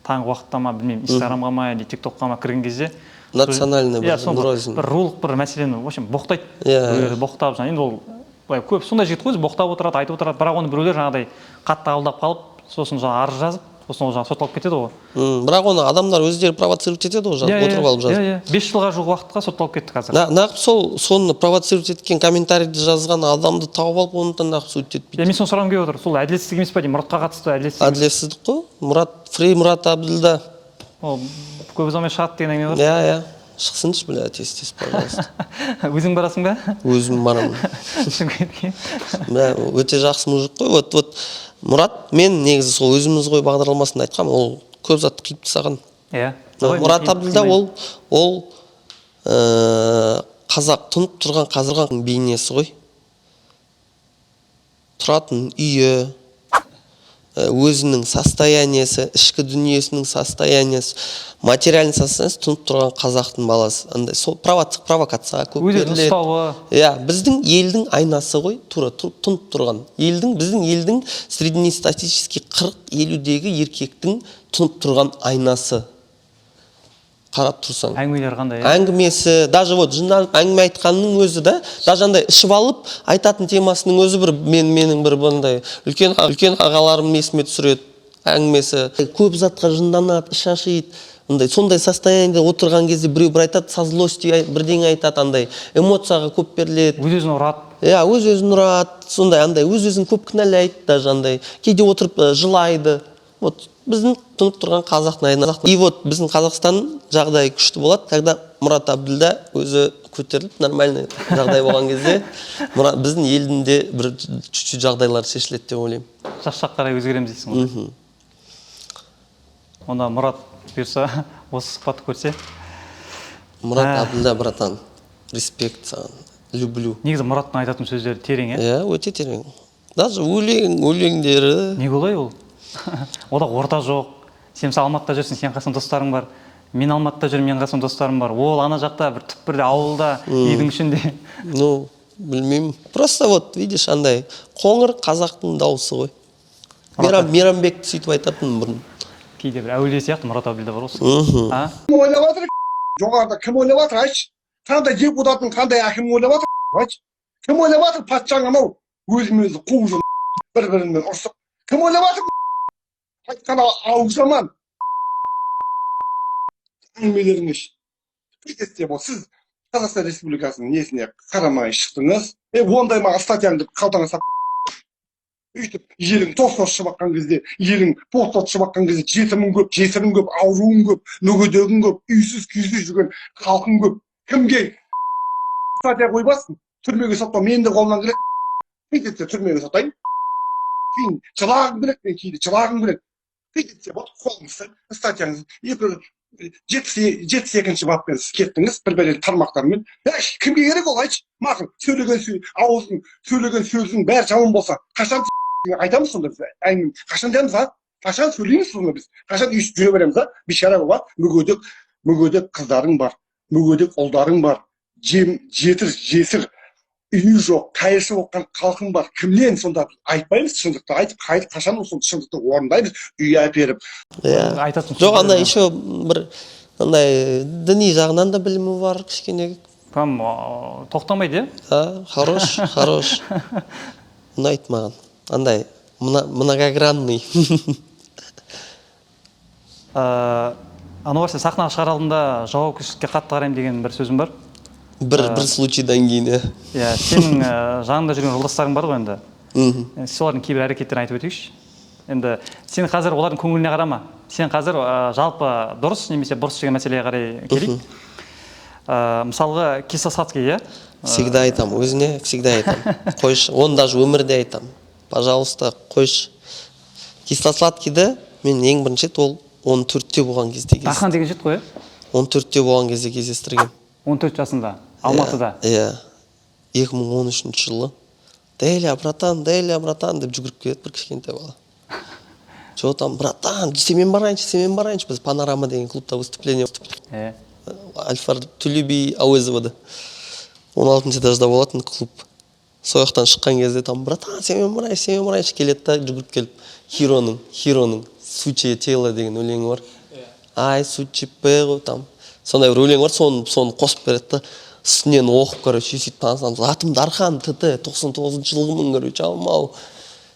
таңғы уақытта ма, білмеймін, Инстаграмға ма, или ТикТокқа ма кірген кезде национальный бір рулық бір мәселені, в общем, боқтайды. Біреулер боқтап, енді ол көп сондай жігіт қой, боқтап отырады, айтып отырады, бірақ оны біреулер жаңағыдай қатты қабылдап қалып, сосын жаңа арыз жазып, сосын ол жаңа сотталып кетеді ғой. Бірақ оны адамдар өздері провоцировать етеді ғой, отырып алып жазып. 5 жылға жуық уақытқа сотталып кетті қазір. Нағып соны провоцировать еткен комментарийді жазған адамды тауып алып, оны нағып суд етпейді. Мен соны сұрағым келіп отыр. Сол әділетсіздік емес па деймін, Мұратқа қатысты әділетсіздік. Әділетсіздік қой, Мұрат Әбділда. Ол көп ұзамай шығады деген әңгіме бар. Иә. Шықсыншы, бля, тез, пожалуйста. Өзің барасың ба? Өзім барамын. Өте жақсы мужик қой. Вот Мұрат, мен негізі сол өзіміз ғой бағдарламасында айтқам, ол көп затты қиып тастаған. Мұрат Әбділда ол қазақ тұнып тұрған қазіргі бейнесі ғой. Тұратын үйі, өзінің состояниясы, ішкі дүниесінің состояниясы, материальный состояниясы тұнып тұрған қазақтың баласы. Сол провокацияға көп беріледі. Біздің елдің айнасы ғой, тура тұнып тұрған. Біздің елдің среднестатистический 40-50-дегі еркектің тұнып тұрған айнасы. Қарап тұрсаң. Әңгімелер қандай? Әңгімесі, даже вот жынданып әңгіме айтқанның өзі да, даже андай ішіп алып айтатын темасының өзі бір менің бір бұндай үлкен ағаларым есіме түсіреді әңгімесі. Көп затқа жынданады, іш ашиды. Сондай состояниеде отырған кезде біреу айтады, со злостью бірдеңе айтады, андай эмоцияға көп беріледі. Өз-өзін ұрады. Өз-өзін ұрады, сондай андай өз-өзін көп кінәлайды, даже андай кейде отырып жылайды. Вот біздің тұнып тұрған қазақтың айнасы. И вот біздің Қазақстан жағдайы күшті болады, когда Мұрат Әбділда өзі көтеріліп, нормальный жағдай болған кезде, біздің елдің де бір чуть-чуть жағдайлар шешіледі деп ойлаймын. Жақ қарай өзгереміз дейсің ғой. Онда Мұрат бұйырса, осы сұхбатты көрсе. Мұрат Әбділда, братан, респект саған, люблю. Негізі Мұраттың айтатын сөздері терең, өте терең. Даже өлеңдері. Не олай ол? Ода орта жоқ. Сен мысалы Алматыда жүрсің, сен қасың достарың бар. Мен Алматыда жүрмін, мен қасым достарым бар. Ол ана жақта бір түпкірде ауылда, үйдің ішінде. Білмеймін. Просто вот, видишь, андай қоңыр қазақтың дауысы ғой. Мейрамбекті сөйтіп айтатын бұрын. Кейде бір әулие сияқты Мұрат Әбділда бар осы. Кім ойлап жатыр? Жоғарыда кім ойлап жатыр, айтшы? Қандай депутатын, қандай әкім ойлап жатыр, айтшы? Кім ойлап жатыр? Патшаң анау өзімен-өзі қуып жүр, бір-бірімен ұрсып. Кім ойлап жатыр? Айтқанда ауыз жаман. Әңгімелеріңіз. Кетесте бол, сіз Қазақстан Республикасының несіне қарамай шықтыңыз. Ондай маған статьяңды қалтаңа сап. Үйтіп, елің тоз-тоз шыбаққан кезде, елің тоз-тоз шыбаққан кезде жетімің көп, жесірің көп, ауруың көп, мүгедегің көп, үйсіз күйсіз жүрген халқың көп. Кімге статья қойбасын? Түрмеге соттау менің де қолымнан келеді. Кетесте түрмеге соттайын. Кейін жылағың келеді, мен кейде жылағың келеді. Кетесте вот қолыңызды, статьяңызды, 72-ші баппен сіз кеттіңіз, бір-бірін тармақтармен. Кімге керек ол, айтшы? Мақұл, сөйлеген сөздің бәрі жаман болса, қашан айтамыз сонда біз әңгіме? Қашан дейміз, қашан сөйлейміз сонда біз? Қашан үйсіп жүре береміз, бейшара бала, мүгедек қыздарың бар, мүгедек ұлдарың бар, жетір, жесір, үйі жоқ, қайыршы оққан халқың бар. Кімнен сонда айтпаймыз, шындықты айтып, қашан сол шындықты орындаймыз, үй әперіп. Жоқ, анда еще бір андай діни жағынан да білімі бар кішкене. Прям тоқтамайды, Да, хорош. Ұнайды маған. Андай многогранный. Ануар, сен сахнаға шығар алдында жауапкершілікке қатты қараймын деген бір сөзім бар. Бір случайдан кейін. Иә, сенің жаныңда жүрген жолдастарың бар ғой енді. Солардың кейбір әрекеттерін айтып өтейікші. Енді сен қазір олардың көңіліне қарама. Сен қазір жалпы дұрыс немесе бұрыс деген мәселеге қарай келейік. Мысалға Кисло-Сладкий, иә? Всегда айтам, өзіне всегда айтам. Қойшы, оны даже өмірде айтам. Пожалуйста, қойшы. Кисло-Сладкийді мен ең бірінші ол 14-те болған кезде кездестірген. Дархан деген жігіт қой, иә? 14-те болған кезде кездестірген. 14 жасында, Алматыда. Иә, 2013 жылы. Деля, братан деп жүгіріп келеді бір кішкентай бала. Что там, братан, семен барайыншы, біз Панорама деген клубта выступление. Альфар Төлеби Ауезовада 16 этажда болатын клуб. Сояқтан шыққан кезде там, братан, семен барайыншы келеді да, жүгіріп келіп. Хироның Сучие тело деген өлеңі бар. Ай, сучи пего там. Сондай бір өлең бар, соны қосып береді да. Үстінен оқып, короче, сөйтіп танысамыз. Атым Дархан, ТТ, 99 жылғымын, короче, алмау.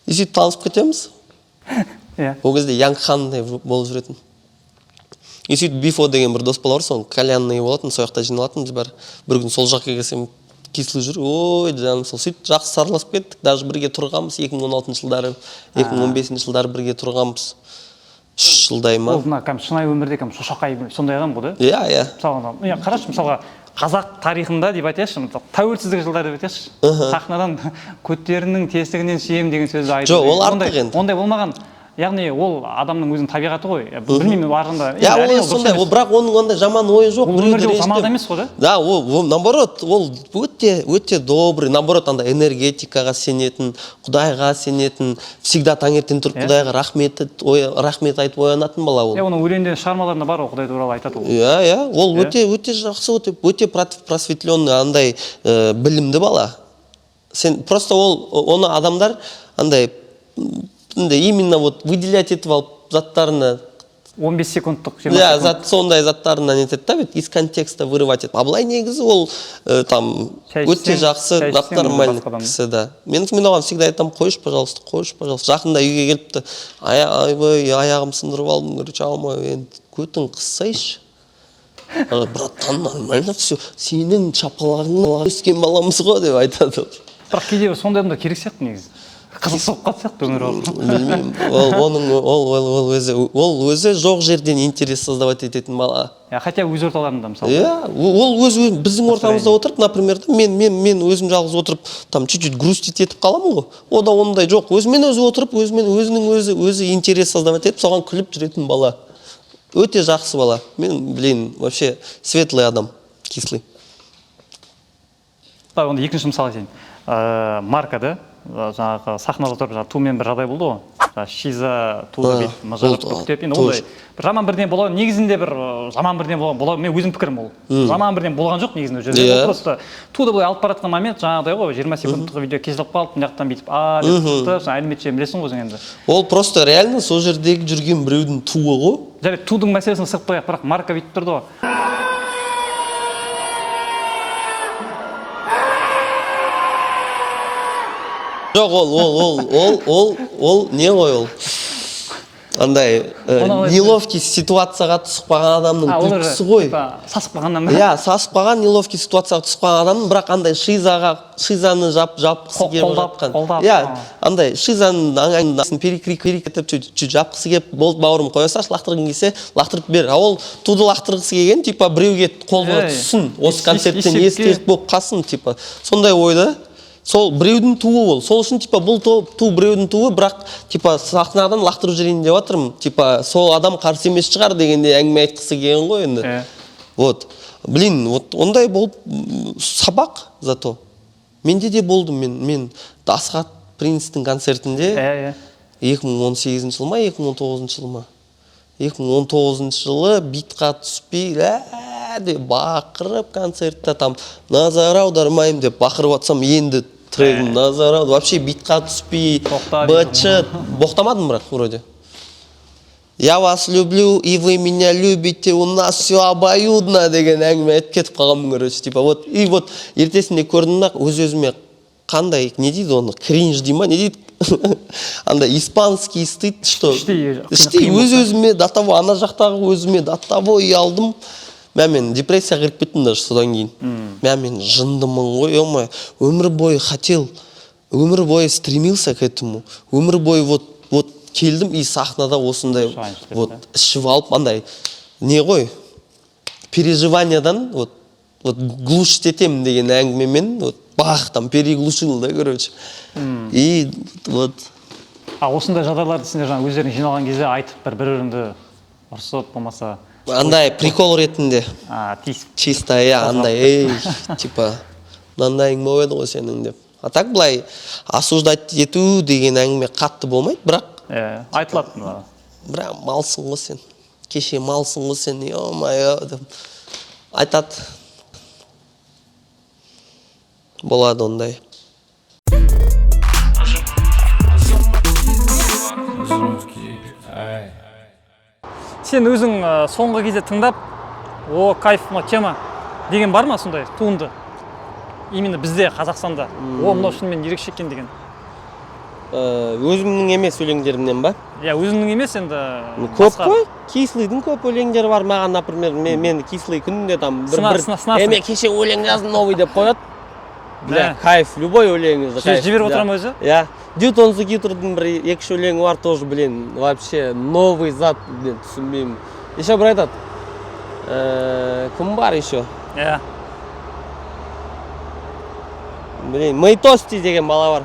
Сөйтіп танысып кетеміз. Ол кезде Янгхандай болып жүретін. Сөйтіп Бифо деген бір дос бала бар, соның кальянный болатын, сояқта жиналатын. Бір күн сол жаққа келсем, кесілі жүр. Ой, жаным, сол сөйтіп жақсы сарласып кеттік. Даже бірге тұрғанбыз 2016 жылдары, 2015 жылдары бірге тұрғанбыз. 3 жылдай ма? Ол шынайы өмірде шошақай сондай адам ғой, да? Иә. Мысалға, қарашы, мысалға, қазақ тарихында деп айтайықшы, тәуелсіздік жылдары деп айтайықшы. Сахнадан көттерінің тесігінен сүйем деген сөзді айтып. Жоқ, ол артық енді. Ондай болмаған. Яғни ол адамның өзінің табиғаты ғой. Білмеймін арғында. Ол сондай, бірақ оның ондай жаман ойы жоқ. Ол өмірде ол жаман емес қой, да? Да, ол наоборот, ол өте добрый, наоборот, андай энергетикаға сенетін, Құдайға сенетін, всегда таңертең тұрып Құдайға рахмет айтып оянатын бала ол. Оның өлеңде шығармаларында бар, Құдай туралы айтады ол. Иә, ол өте жақсы, өте просветленный, андай білімді бала. Сен просто оны адамдар андай именно вот выделять етіп алып заттарына 15 секундтық сондай заттарынан нетеді да, из контекста вырывать етіп. А былай негізі ол там өте жақсы нормальный кісі, да. Мен оған всегда айтам, қойшы, пожалуйста. Жақында үйге келіпті, аяғым сындырып алдым, короче, алмай, енді көтің қыссайшы. Братан, нормально все, сенің шапалағыңнан өскен баламыз ғой деп айтады. Бірақ кейде сондай адамдар керек сияқты негізі. Қызық соққан сияқты өмір Білмеймін, ол өзі жоқ жерден интерес создавать ететін бала. Хотя өз орталарында мысалы. Ол біздің ортамызда отырып, например, мен өзім жалғыз отырып, там чуть-чуть грустить етіп қаламын ғой. Ода ондай жоқ. Өзімен өзі отырып, өзі интерес создавать етіп, соған күліп жүретін бала. Өте жақсы бала. Мен білейін, вообще светлый адам, кислый. Онда екінші мысал айтайын. Маркада жаңағы сахнада тұрып тумен бір жағдай болды ғой. Шиза туды бүйтіп мыжырып бүктеп. Енді ондай жаман бірден болған, негізінде бір жаман бірден болған, мен өзім пікірім ол. Жаман бірден болған жоқ негізінде ол жерде. Просто туды былай алып баратқан момент жаңағыдай ғой, 20 секундтық видео кесіліп қалып, мына жақтан бүйтіп деп шықты, әлеуметше білесің ғой сен енді. Ол просто реально сол жердегі жүрген біреудің туы ғой. Жарайды, тудың мәселесін сығып қояйық, бірақ марка бүйтіп тұрды ғой. Жоқ, ол не ғой ол? Андай неловкий ситуацияға түсіп қалған адамның күлкісі ғой. Сасып қалғаннан ба? Иә, сасып қалған неловкий ситуацияға түсіп қалған адамның, бірақ андай шизаны жапқысы келіп жатқан. Иә, андай шизаның аңайын перекрик етіп жапқысы келіп, болды бауырым қоя салшы, лақтырғың келсе, лақтырып бер. А ол туды лақтырғысы келген, типа біреуге қолға түссін, осы концерттен естелік болып қалсын, типа. Сондай ойда. Сол біреудің туы ол. Сол үшін типа бұл ту біреудің туы, бірақ типа сахнадан лақтырып жүрейін деп жатырмын. Типа сол адам қарсы емес шығар дегенде әңгіме айтқысы келген ғой енді. Вот. Блин, вот ондай болып сабақ зато. Менде де болды. Мен Асхат Принцтің концертінде 2018 жыл ма, 2019 жыл ма? 2019 жылы битқа түспей деп бақырып концертта там назар аудармайым деп бақырып атсам, енді трегім назар аудар, вообще битқа түспей, бычыт, боқтамадым бірақ вроде. Я вас люблю, и вы меня любите, у нас все обоюдно деген әңгіме айтып кетіп қалғанмын, короче, типа вот, и вот ертесінде көрдім ақ өз-өзіме қандай, не дейді оны, кринж дей ма, не дейді, андай испанский стыд, что іштей өз-өзіме до того, ана жақтағы өзіме до того ұялдым, мен депрессияға кіріп кеттім даже содан кейін. Мен жындымын ғой, ой, өмір бойы хотел, өмір бойы стремился к этому, өмір бойы вот келдім и сахнада осындай вот ішіп алып андай не ғой переживаниядан вот глушить етемін деген әңгімемен вот бах там переглушил да, короче. И вот осындай жағдайларды сендер жаңа өздерің жиналған кезде айтып бір-біріңді ұрсып болмаса андай прикол ретінде тиісіп чисто андай типа мынандайың болып еді ғой сенің деп. А так былай осуждать ету деген әңгіме қатты болмайды, бірақ айтылады. Бірақ малсың ғой сен, кеше малсың ғой сен, ё-моё деп айтады. Болады ондай. Сен өзің соңғы кезде тыңдап, кайф, тема деген бар ма сондай туынды? Именно бізде, Қазақстанда. Мынау шынымен ерекше екен деген. Өзімнің емес өлеңдерімнен ба? Өзімнің емес енді. Көп қой, Кислыйдың көп өлеңдері бар маған, например, мен Кислый күнінде там бір кеше өлең жаздым новый деп қояды. Бля, кайф, любой өлеңіңізді кайф. Жіберіп отырам өзі? Дют он Зукитрдың бір екі өлеңі бар тоже, блин, вообще новый зат, блин, түсінбеймін. Еще бір айтады. Кім бар еще? Блин, Мейтости деген бала бар.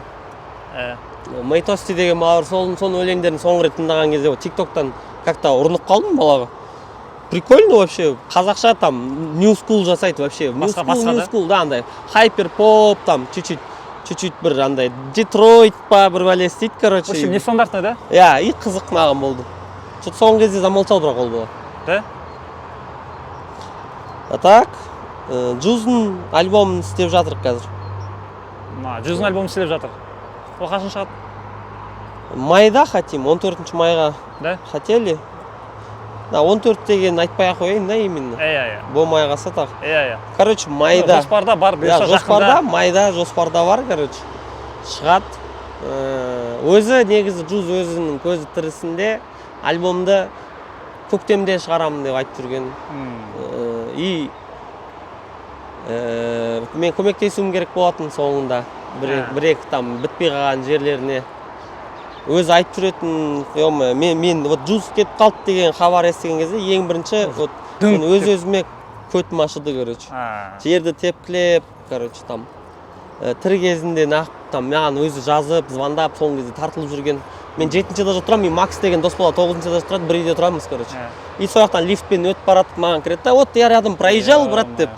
Мейтости деген бала бар, соның өлеңдерін соңғы рет тыңдаған кезде тиктоктан как-то ұрынып қалдым балаға. Прикольно вообще, қазақша там new school жасайды вообще. New school, да, андай. Хайпер-поп там чуть-чуть бір андай Детройт па бір бәле істейді, короче. В общем, нестандартный, да? И қызық маған болды. Что-то соңғы кезде замолчал бірақ ол бала. Да? А так, Джуздың альбомын істеп жатыр қазір. Джуздың альбомын істеп жатыр. Ол қашан шығады? Майда хотим, 14 майға. Да? Хотели? Да, 14 деген айтпай қояйын, да, именно. Болмай қалса так. Короче, майда. Жоспарда бар, бұйырса жақында. Жоспарда, майда, жоспарда бар, короче. Шығады. Өзі, негізі Джуз өзінің көзі тірісінде альбомды көктемде шығарамын деп айтып жүрген. И мен көмектесуім керек болатын соңында. Бір-екі там бітпей қалған жерлеріне. Өзі айтып жүретін, мен вот Джуз кетіп қалды деген хабар естіген кезде ең бірінші мен өз-өзіме көтім ашыды, короче. Жерді тепкілеп, короче, там тірі кезінде там маған өзі жазып, звондап, соңғы кезде тартылып жүрген. Мен 7-ші этажда тұрам, мен Макс деген дос бала 9-ші этажда тұрады, бір үйде тұрамыз, короче. И сол жақтан лифтпен өтіп баратып маған кіреді, да, вот я рядом проезжал, брат, деп,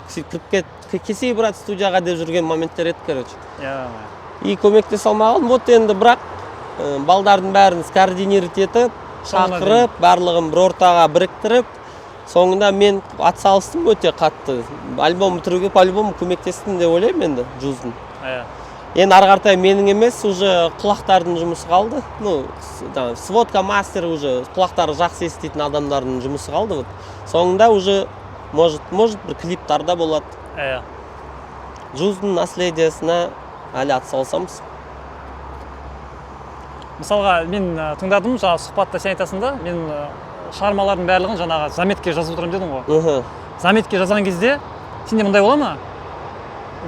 келсей, брат, студияға деп жүрген моменттер еді, короче. И көмектесе алмаған, вот енді бірақ балдардың бәрін скоординировать етіп, шақырып, барлығын бір ортаға біріктіріп, соңында мен атсалыстым өте қатты. Альбом бітіруге по-любому көмектестім деп ойлаймын енді Джуздың. Енді ары қаратай менің емес, уже құлақтардың жұмысы қалды. Сводка мастер уже құлақтары жақсы еститін адамдардың жұмысы қалды. Соңында уже может бір клиптарда болады. Джуздың наследиясына әлі атсалсамыз. Мысалға, мен тыңдадым, жаңа сұхбатта сен айтасың да, мен шығармалардың барлығын жаңағы заметке жазып отырамын дедің ғой. Заметке жазған кезде сенде мындай бола ма?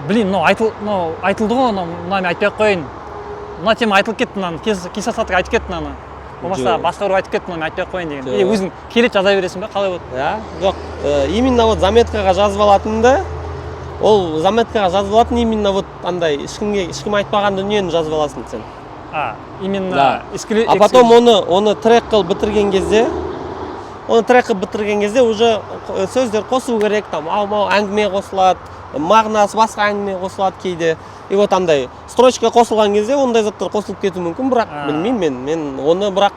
Блин, айтылды ғой, мына мен айтпай қойын. Мына тема айтылып кетті, мынаны кесасатыға айтып кетті мынаны. Болмаса басқа ұрып айтып кетті, мына мен айтпай қойын деген. Или өзің келет жаза бересің бе, қалай болады? Жоқ, именно вот заметкаға жазып алатынды, ол заметкаға жазып алатын именно вот андай ешкім айтпаған дүниені жазып аласың сен. Именно а потом оны трек қылып бітірген кезде уже сөздер қосу керек, там әңгіме қосылады, мағынасы басқа әңгіме қосылады кейде. И вот андай строчка қосылған кезде ондай заттар қосылып кетуі мүмкін, бірақ білмеймін мен оны бірақ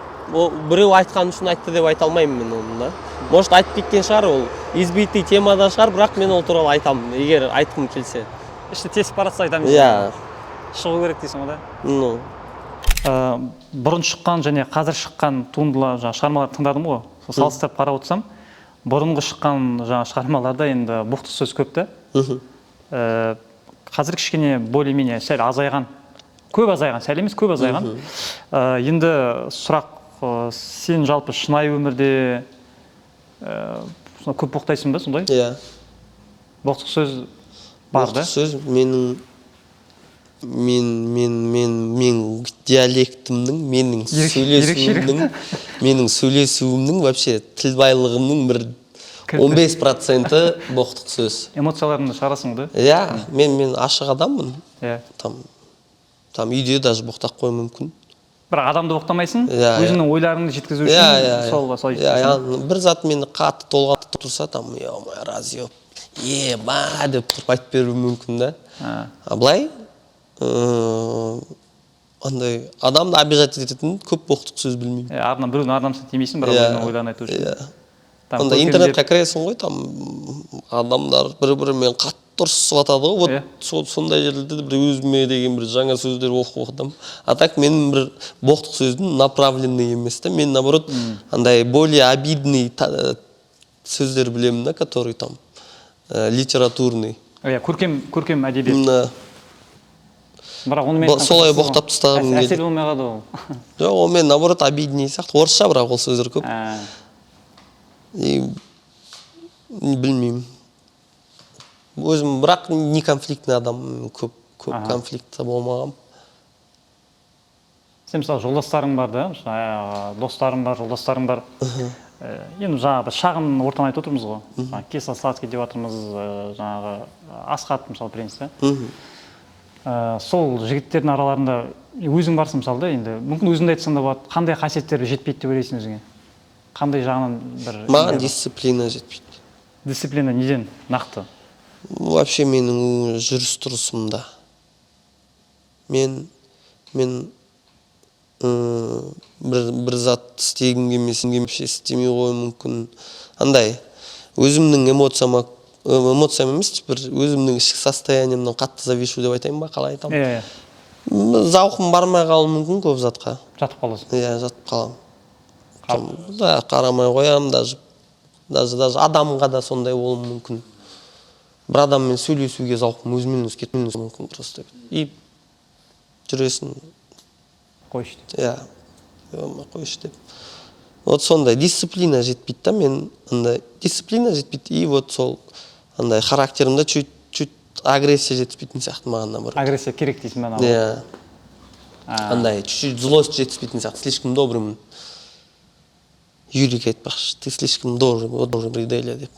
біреу айтқан үшін айтты деп айта алмаймын мен оны да. Может айтып кеткен шығар, ол избитый темада шығар, бірақ мен ол туралы айтамын, егер айтқым келсе. Ішті тесіп баратса айтамын. Шығу керек дейсің ғой да? бұрын шыққан және қазір шыққан туындылар, шығармалар тыңдадым ғой. Салыстырып қарап отырсам, бұрынғы шыққан шығармаларда енді боқтық сөз көп та. Қазір кішкене более-менее сәл азайған. Көп азайған, сәл емес, көп азайған. Енді сұрақ, сен жалпы шынайы өмірде көп боқтайсың ба сондай? Иә. Боқтық сөз бар да? Боқтық сөз мен диалектімнің, менің сөйлесуімнің, вообще тіл байлығымның бір 15% боқтық сөз. Эмоцияларыңды шығарасың да? Иә, мен ашық адаммын. Иә. Там үйде даже боқтақ қою мүмкін. Бірақ адамды боқтамайсың, өзіңнің ойларыңды жеткізу үшін солай жеткізесің. Бір зат мені қатты толғатып тұрса, там, ё-моё, разъёб, ема деп тұрып айтып беруі мүмкін да. А былай, андай адамды обижать ететін көп боқтық сөз білмеймін. Артынан біреудің арнамсың демейсің, бірақ өзіңнің ойларын айту үшін. Анда интернетке кіресің ғой, там адамдар бір-бірімен қатты ұрсысып атады ғой, вот сондай жерлерде бір өзіме деген бір жаңа сөздер оқып оқыдым. А так менің бір боқтық сөздің направленный емес та, мен наоборот андай более обидный сөздер білемін да, который там литературный. Көркем әдебиет. Бірақ оны мен солай боқтап тастағым келді. Әсер болмай қалды ол. Жоқ, ол мен наоборот обидный сияқты. Орысша бірақ ол сөздер көп. Білмеймін. Өзім бірақ не конфликтный адам, көп конфликті болмағам. Сен мысалы жолдастарың бар да, достарың бар, жолдастарың бар. Енді жаңағы шағын ортаны айтып отырмыз ғой. Кисло-сладкий деп жатырмыз, жаңағы Асхат мысалы принц та. Сол жігіттердің араларында өзің барсың мысалы да, енді мүмкін өзіңді айтсаң да болады, қандай қасиеттері жетпейді деп ойлайсың өзіңе? Қандай жағынан бір... Маған дисциплина жетпейді. Дисциплина неден нақты? Вообще менің жүріс тұрысымда. Мен бір зат істегім келмесін, істемей қою мүмкін. Андай, өзімнің эмоциям емес, бір өзімнің ішкі состояниемнан қатты завишу деп айтайын ба, қалай айтамын? Зауқым бармай қалуы мүмкін көп затқа. Жатып қаласың? Иә, жатып қалам. Қарамай қоям, даже адамға да сондай болуы мүмкін. Бір адаммен сөйлесуге зауқым өзімен өз кетуі мүмкін просто. И жүресің. Қойшы деп. Иә, қойшы деп. Вот сондай дисциплина жетпейді да, мен дисциплина жетпейді. И вот сол андай характерімде чуть агрессия жетіспейтін сияқты маған наоборот. Агрессия керек дейсің ба? Иә. Андай чуть злость жетіспейтін сияқты, слишком добрымын. Юрик айтпақшы, ты слишком должен пределя деп.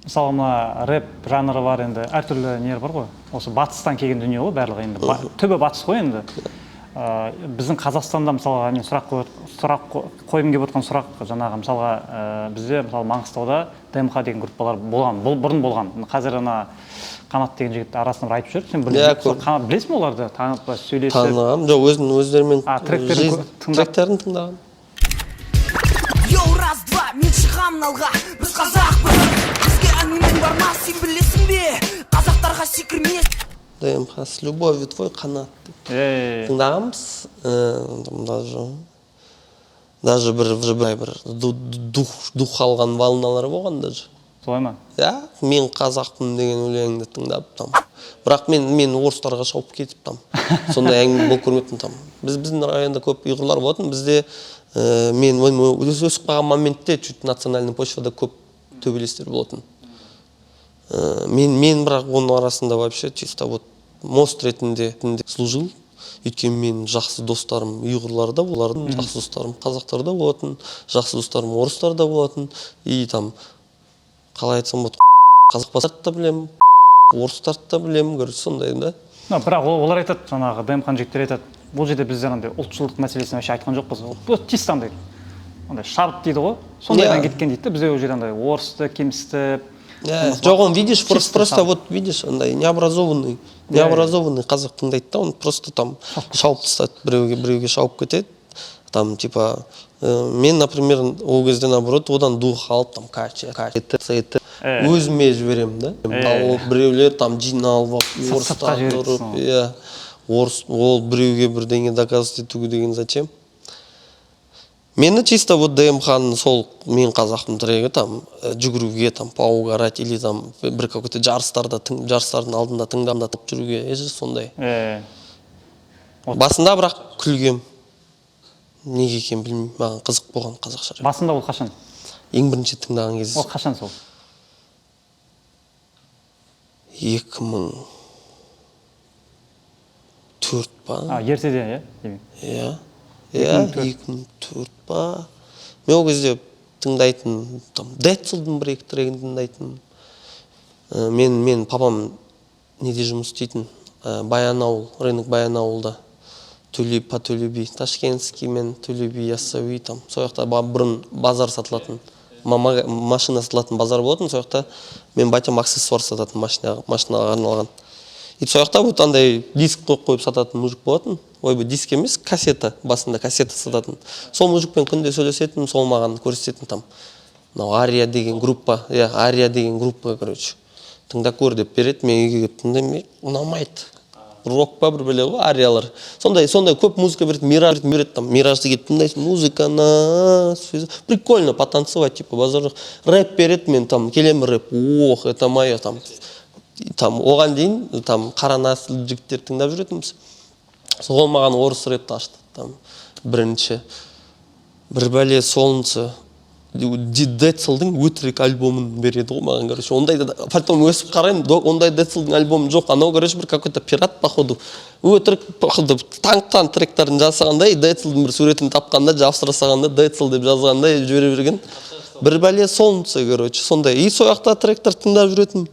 Мысалы, мына рэп жанры бар енді, әртүрлі нер бар ғой. Осы батыстан келген дүние ғой барлығы енді. Түбі батыс қой енді. Біздің Қазақстанда мысалға мен сұрақ қойым келіп отқан сұрақ жаңағы мысалға бізде мысалы Маңғыстауда ДМХ деген группалар болған, бұрын болған. Қазір ана Қанат деген жігіт арасында бір айтып жүр. Сен білесің бе оларды? Танып сөйлесіп? Танығам. Жоқ, өздерімен тректерін тыңдаған. Йоу, раз, два, мен шығамын алға, біз қазақпыз. Бізге әңгімең бар ма, сен білесің бе? Қазақтарға секірмес. ДМХ, с любовью твой Қанат. Тыңдағанбыз. Даже бір дух алған волналар болған даже. Солай ма? Иә, мен қазақпын деген өлеңді тыңдап там. Бірақ мен орыстарға шауып кетіп там. Сондай әңгіме болып көрмеппін там. Біздің районда көп ұйғырлар болатын. Бізде мен өсіп қалған моментте чуть национальный почвада көп төбелестер болатын. Мен бірақ оның арасында вообще чисто вот мост ретінде служил. Өйткені мен жақсы достарым ұйғырларда болатын, жақсы достарым қазақтарда болатын, жақсы достарым орыстарда болатын. И там қалай айтсам болады, қазақ та білем, орыстарды да білем, көріп сондай да. Бірақ олар айтады, жаңағы ДМХ-ның жігіттері айтады, бұл жерде біздер андай ұлтшылдық мәселесін вообще айтқан жоқпыз. Бұл чисто андай шарт дейді ғой, сондайдан кеткен дейді. Бізде ол жерде андай орысты кемсітіп. Жоқ, он видишь, просто вот видишь, андай необразованный қазақ тыңдайды да, он просто там шауып тастады, біреуге шауып кетеді. Там типа мен, например, ол кезде наоборот одан дух алып, там өзіме жіберемін да. Біреулер там жиналып, орыстар тұрып, орыс ол біреуге бірдеңе доказывать етуге деген зачем? Мені чисто вот ДМХ-ның сол мен қазақтың тірегі там жүгіруге там поугарать или там бір какой-то жарыстардың алдында тыңдап жүруге сондай. Басында бірақ күлгем. Неге екен білмеймін, маған қызық болған қазақша рэп. Басында ол қашан? Ең бірінші тыңдаған кезде. Ол қашан сол? 2004 па? Ертеде, иә? Иә, 2004 па? Мен ол кезде тыңдайтын, Децлдың бір-екі трегін тыңдайтын. Мен папам неде жұмыс істейтін? Баянауыл, рынок Баянауылда. По Төлеби, Ташкентский мен Төлеби, Яссауи там. Сол жақта бұрын базар сатылатын, машина сатылатын базар болатын. Сол жақта мен батям аксессуар сататын машинаға арналған. И сол жақта вот андай диск қойып сататын мужик болатын. Ойбай диск емес, кассета, басында кассета сататын. Сол мужикпен күнде сөйлесетін, сол маған көрсететін там. Ария деген группа, Ария деген группа, короче. Тыңдап көр деп береді, мен үйге келіп тыңдаймын, ұнамайды. Рок па бір біле ғой, ариялар. Сондай көп музыка береді, миражды келіп тыңдайсың, музыканы, прикольно потанцевать, типа базар жоқ. Рэп береді, мен там келем рэп, ох, это мое там. Оған дейін там қара нәсіл жігіттер тыңдап жүретінбіз. Сол маған орыс рэпті ашты. Там бірінші бір бәле солнце Децлдың өтірік альбомын береді ғой маған, короче. Ондайды потом өсіп қарайын, ондай Децлдың альбомы жоқ. Анау, короче, бір какой-то пират, походу. Өтірік, походу, танктан тректерін жасағанда, Децлдың бір суретін тапқанда, жабыстыра сағанда, Децл деп жазғанда жібере берген. Бір бәле солнце, короче, сондай. И сол жақта тректер тыңдап жүретін.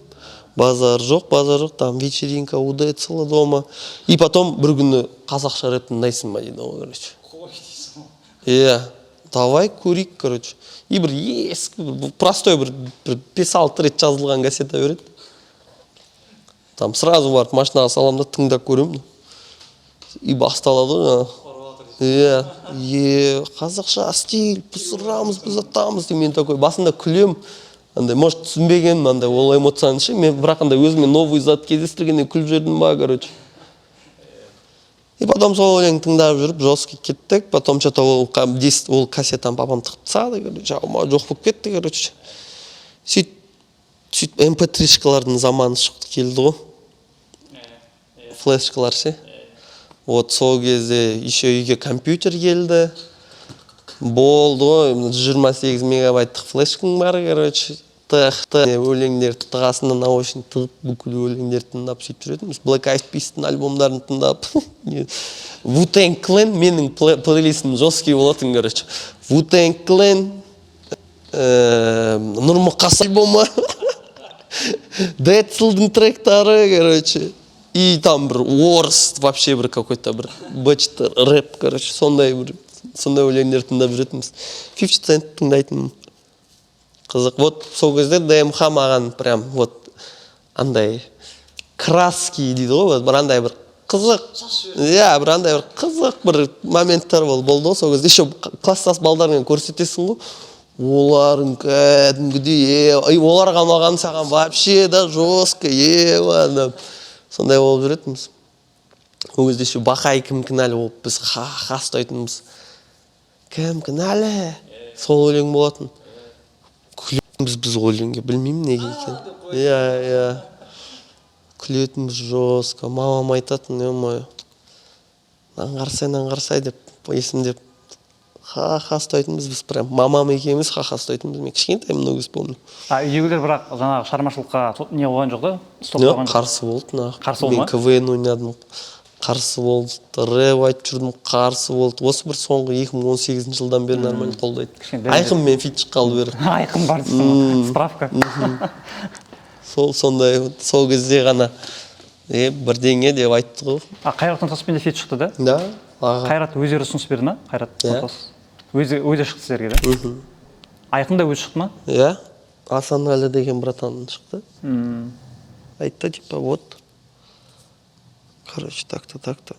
Базар жоқ, там вечеринка у Децла дома. И потом бір күні қазақша рэп тыңдайсың ба дейді ғой, короче. Давай курик, короче. И бір ескі, простой бір 5-6 рет жазылған кассета береді. Там сразу барып машинаға салам да тыңдап көремін. И басталады ғой. Қазақша стиль, пысырамыз, атамыз. Мен такой басында күлем. Андай, может, түсінбеген, андай, ол эмоцияны ше. Мен бірақ андай өзіме новый зат кездестіргенде күліп жердім ба, короче. И потом сол өлең тыңдап жүріп, жесткий кеттік. Потом что-то ол кассетаны папам тығып тастады, короче. Жоқ болып кетті, короче. Сөйтіп MP3-шкалардың заманы шықты келді ғой. Флешкалар ше. Вот сол кезде еще үйге компьютер келді. Болды ғой, 28 мегабайттық флешкаң бар, короче. Өлеңдерді тығасында наушник тығып, бүкіл өлеңдерді тыңдап сөйтіп жүретінбіз. Black Eyed Peas'тің альбомдарын тыңдап. Wu-Tang Clan менің плейлистім жесткий болатын, короче. Wu-Tang Clan, Нұрмұқас альбомы, Децлдың тректары, короче. И там бір орыс, вообще бір какой-то бір бэчтер, рэп, короче, сондай өлеңдер тыңдап жүретінбіз. 50 Cent тыңдайтынмын. Қызық. Вот сол кезде ДМХ маған прям вот андай краски дейді ғой, бір андай бір қызық. Бір андай бір қызық бір моменттар болды. Сол кезде еще класстас балдармен көрсетесің ғой. Олардың кәдімгідей, оларға маған саған вообще да жестко, сондай болып жүретінбіз. Ол кезде еще Бақай кім кінәлі болып біз ха-ха ұстайтынбыз. Кім кінәлі? Сол өлең болатын. Біз өлеңге білмеймін неге екен. Күлетінбіз жестко. Мамам айтатын, ё-моё. Аңғарсай деп, есімдеп. Ха-ха ұстайтынбыз біз прям. Мамам екеуміз ха-ха ұстайтынбыз. Мен кішкентаймын ол кезде помню. Үйдегілер бірақ жаңағы шығармашылыққа не қойған жоқ да? Жоқ, қарсы болды. Мен КВН ойнадым. Қарсы болды. Рэп айтып жүрдім, қарсы болды. Осы бір соңғы 2018 жылдан бері нормально қолдайды. Айқын мен фит шыққалы бері. Айқын бар дейсің, справка. Сондай, сол кезде ғана бірдеңе деп айтты ғой. Қайрат Нұртаспен де фит шықты да? Да. Қайрат өздері ұсыныс берді ма? Қайрат Нұртас. Өзі шықты сіздерге да? Айқын да өзі шықты ма? Иә. Асанәлі деген братан шықты. Айтты, типа, вот. Короче, так-то.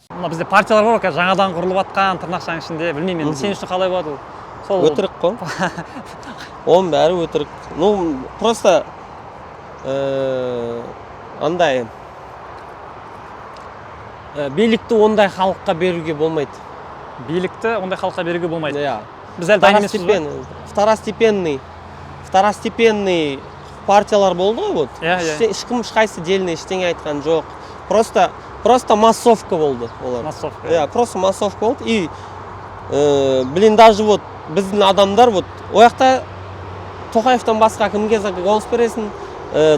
Бізде партиялар бар, жаңадан құрылып атқан, тырнақшаның ішінде, білмеймін, сен үшін қалай болады ол? Өтірік қой. Оның бәрі өтірік. Ну, просто андай Бийликти ондай халыкка берүүгө болбойт. Бийликти ондай халыкка берүүгө болмойт. Иә. Биз әлі дайын емеспіз ба? Второстепенный партиялар болду ғой вот. Иә, иә. Ешкім ешқайсы деліне ештеңе айтқан жоқ. Просто массовка болды олар. Массовка. Иә, просто массовка болды. И блин, даже вот біздің адамдар вот ояқта Тоқаевтан басқа кімге дауыс бересің?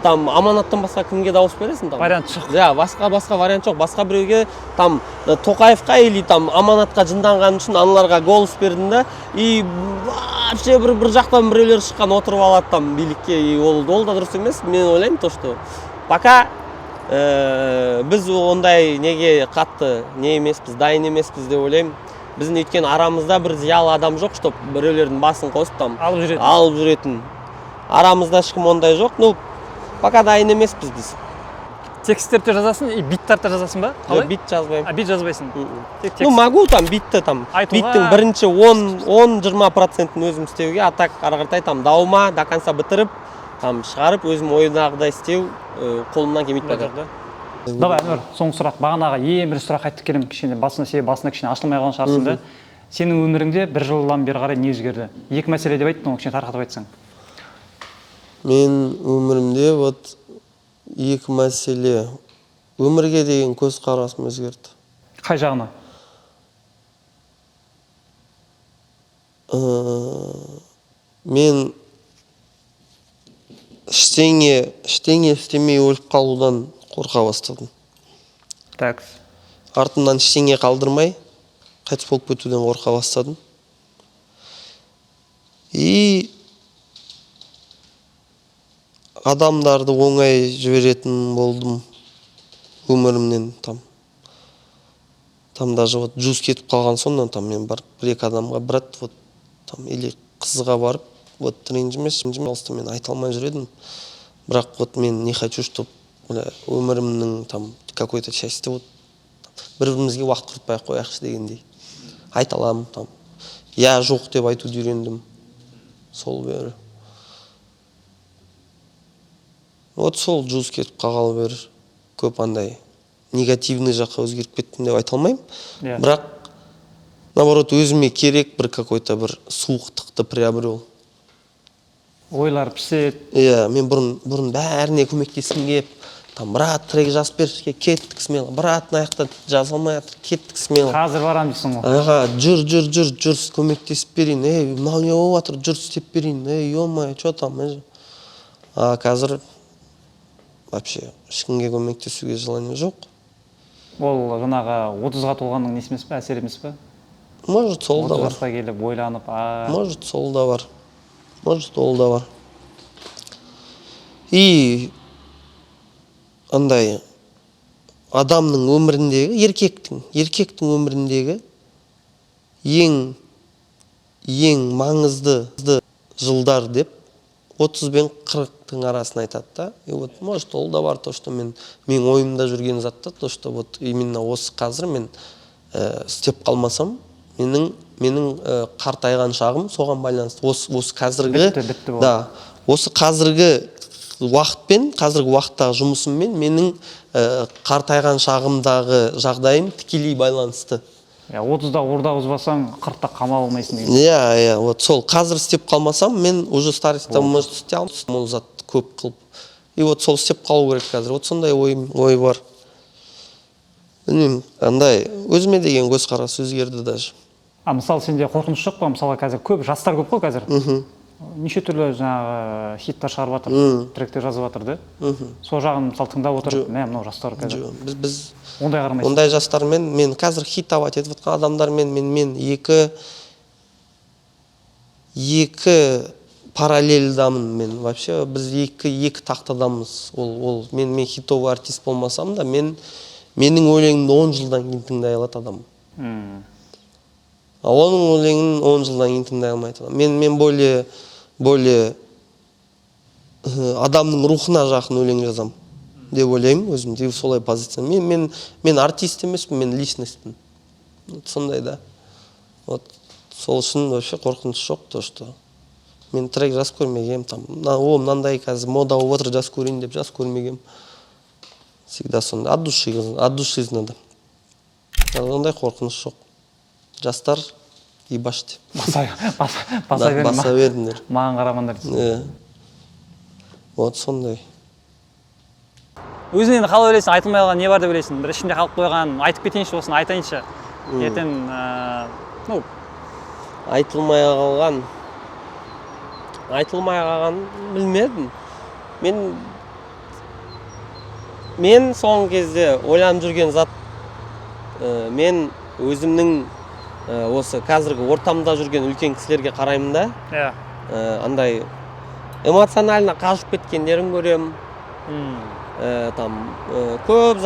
Там Аманаттан басқа кімге дауыс бересің там? Вариант жоқ. Иә, басқа вариант жоқ. Басқа біреуге там Тоқаевқа или там Аманатқа жынданған үшін аналарға голос бердің да, и вообще бір жақтан біреулер шыққан отырып алады там билікке, и ол да дұрыс емес. Мен ойлаймын то, что пока біз ондай неге қатты не емеспіз, дайын емеспіз деп ойлаймын. Біздің өйткені арамызда бір зиялы адам жоқ, чтоб біреулердің басын қосып там алып жүретін. Арамызда ешкім ондай жоқ. Ну, пока дайын емеспіз біз. Тексттерді жазасың и биттарды жазасың ба? Қалай? Бит жазбаймын. Бит жазбайсың. Ну, могу там битті там. Биттің бірінші 10-20% өзім істеуге, а так ары қаратай там дауыма до конца бітіріп, там шығарып өзім ойдағыдай істеу қолымнан келмейді пока. Давай, Әнуар, соңғы сұрақ. Бағанаға ең бірінші сұрақ айтып келем, кішкене басына кішкене ашылмай қалған шығарсың да. Сенің өміріңде бір жылдан бері қарай не өзгерді? Екі мәселе деп айттың, оны кішкене тарқатып айтсаң. Мен өмірімде вот екі мәселе. Өмірге деген көзқарасым өзгерді. Қай жағына? Мен ештеңе істемей өліп қалудан қорқа бастадым. Так. Артымнан ештеңе қалдырмай қайтыс болып кетуден қорқа бастадым. И адамдарды оңай жіберетін болдым өмірімнен там. Там даже вот жуз кетіп қалған соң там мен барып бір-екі адамға брат вот там или қызға барып вот ренжімес, мен айта алмай жүредім. Бірақ вот мен не хочу, чтоб өмірімнің там какой-то части вот бір-бірімізге уақыт құртпай қояқшы дегендей. Айта аламын там. Я жоқ деп айтуды үйрендім. Сол бері. Вот сол жуз кетіп қалғалы бері көп андай негативный жаққа өзгеріп кеттім деп айта алмаймын. Бірақ наоборот өзіме керек бір какой-то бір суықтықты приобрел. Ойлар пісет. Иә, мен бұрын бәріне көмектескім кеп, там брат трек жазып берші, кеттік смело. Брат мына жаза алмай жатыр, кеттік смело. Қазір барам дейсің ғой. Аға, жүр көмектесіп берейін. Мынау не болып жатыр, жүр істеп берейін. Ё-моё, что там? А қазір вообще ешкімге көмектесуге желание жоқ. Ол жаңағы 30-ға толғанның несі емес пе, әсер емес пе? Может, сол да бар. 30-ға келіп ойланып, Может, сол да бар. Может, ол да бар. И андай адамның өміріндегі, еркектің өміріндегі ең маңызды жылдар деп 30 бен 40-тың арасын айтады да. И вот может ол да бар, то что мен ойымда жүрген затта, то что вот именно осы қазір мен істеп қалмасам, менің қартайған шағым соған байланысты. Осы қазіргі да, осы қазіргі уақытпен, қазіргі уақыттағы жұмысыммен менің қартайған шағымдағы жағдайым тікелей байланысты. 30-да орда бұзбасаң, 40-та қамал алмайсың деген. Иә, вот сол қазір істеп қалмасам, мен уже старостьта может істей алмайсың, ол зат көп қылып. И вот сол істеп қалу керек қазір. Вот сондай ой бар. Білмеймін, андай өзіме деген көзқарас өзгерді даже. Мысалы сенде қорқыныш жоқ па? Мысалы қазір көп жастар көп қой қазір. Неше түрлі жаңағы хиттар шығарып жатыр, тректер жазып жатыр да. Сол жағын мысалы тыңдап отырып, мынау жастар қазір. Біз ондай қарамайсың. Ондай жастармен мен қазір хиттавать етіп жатқан адамдармен мен екі параллельдамын мен. Вообще біз екі тақтадамыз. Ол мен хитовый артист болмасам да, менің өлеңімді 10 жылдан кейін тыңдай алады адам. Оның өлеңін 10 жылдан кейін тыңдай алмайды адам. Мен более адамның рухына жақын өлең жазам деп ойлаймын өзім. Солай позиция. Мен артист емеспін, мен личностьпін. Сондай да. Сол үшін вообще қорқыныш жоқ, то что мен трек жазып көрмегем там. Мынандай қазір мода болып жатыр, жазып көрейін деп жазып көрмегем. Всегда сондай. От души надо. андай коркунуч жок. Жастар ибаш деп. Баса бердиңер. Маған қарамаңдар. Вот сондай. Өзің енді қалай ойлайсың, айтылмай қалған не бар деп ойлайсың? Бір ішімде қалып қойған, айтып кетейінші осыны, айтайыншы. Ертең, ну, айтылмай қалған білмедім. Мен соңғы кезде ойланып жүрген зат, мен өзімнің осы қазіргі ортамда жүрген үлкен кісілерге қараймын да, андай эмоционально қажып кеткендерін көрем. Көп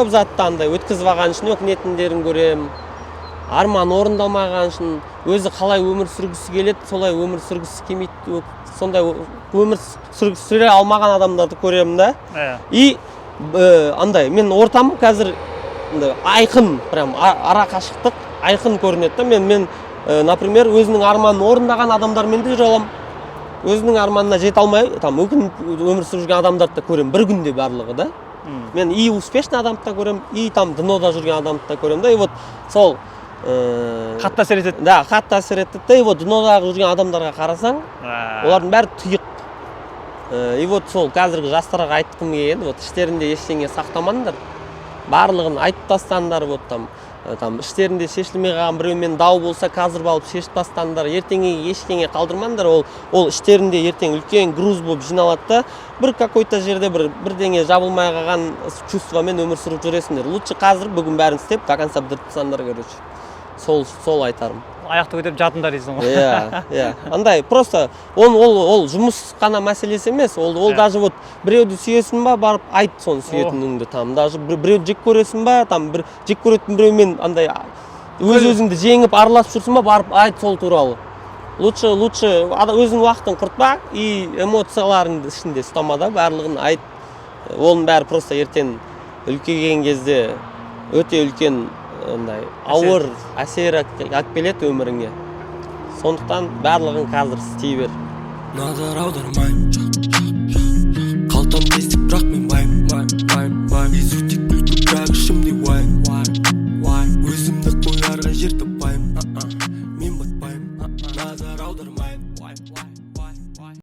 затты андай өткізіп алған үшін өкінетіндерін көрем. Арман орындамаған үшін өзі қалай өмір сүргісі келеді, солай өмір сүргісі келмейді, сондай өмір сүре алмаған адамдарды көремін да. И андай мен ортам қазір айқын, прям ара қашықтық айқын көрінеді да. Мен например, өзінің арманын орындаған адамдармен де жүре аламын. Өзінің арманына жете алмай, өкініп өмір сүріп жүрген адамдарды да көрем, бір күнде барлығы да. Мен и успешный адамды да көрем, и днода жүрген адамды да көрем да. И вот сол қатты әсер етеді. Да, қатты әсер етеді да. И вот днодағы жүрген адамдарға қарасаң, олардың бәрі тұйық. И вот сол қазіргі жастарға айтқым келген, вот іштерінде ештеңе сақтамаңдар. Барлығын айтып тастаңдар, вот іштерінде шешілмей қалған біреумен дау болса, қазір балып шешіп тастаңдар. Ертеңге ештеңе қалдырмаңдар. Ол іштерінде ертең үлкен груз болып жиналады да, бір какой-то жерде бірдеңе жабылмай қалған чувствомен өмір сүріп жүресіңдер. Лучше қазір бүгін бәрін істеп, до конца бітіріп тастаңдар, короче. Сол айтарым. Аяқты көтеріп жатыңдар дейсің ғой. Иә. Андай просто ол жұмыс қана мәселесі емес. Ол даже вот біреуді сүйесің ба, барып айт соны сүйетініңді Даже біреуді жек көресің ба, бір жек көретін біреумен андай өз-өзіңді жеңіп араласып жүрсің ба, барып айт сол туралы. Лучше өзің уақытын құртпа и эмоцияларыңды ішінде ұстама да, барлығын айт. Оның бәрі просто ертең үлкейген кезде өте үлкен ауыр әсер алып келеді өміріңе. Сондықтан барлығын қазір істей бер. Назар аудармайм, қалтам тесік, бірақ мен байым. Езу тек күлкі, бірақ ішімде уайым. Өзімді қоярға жер таппайым, мен батпайым. Назар аудармайм.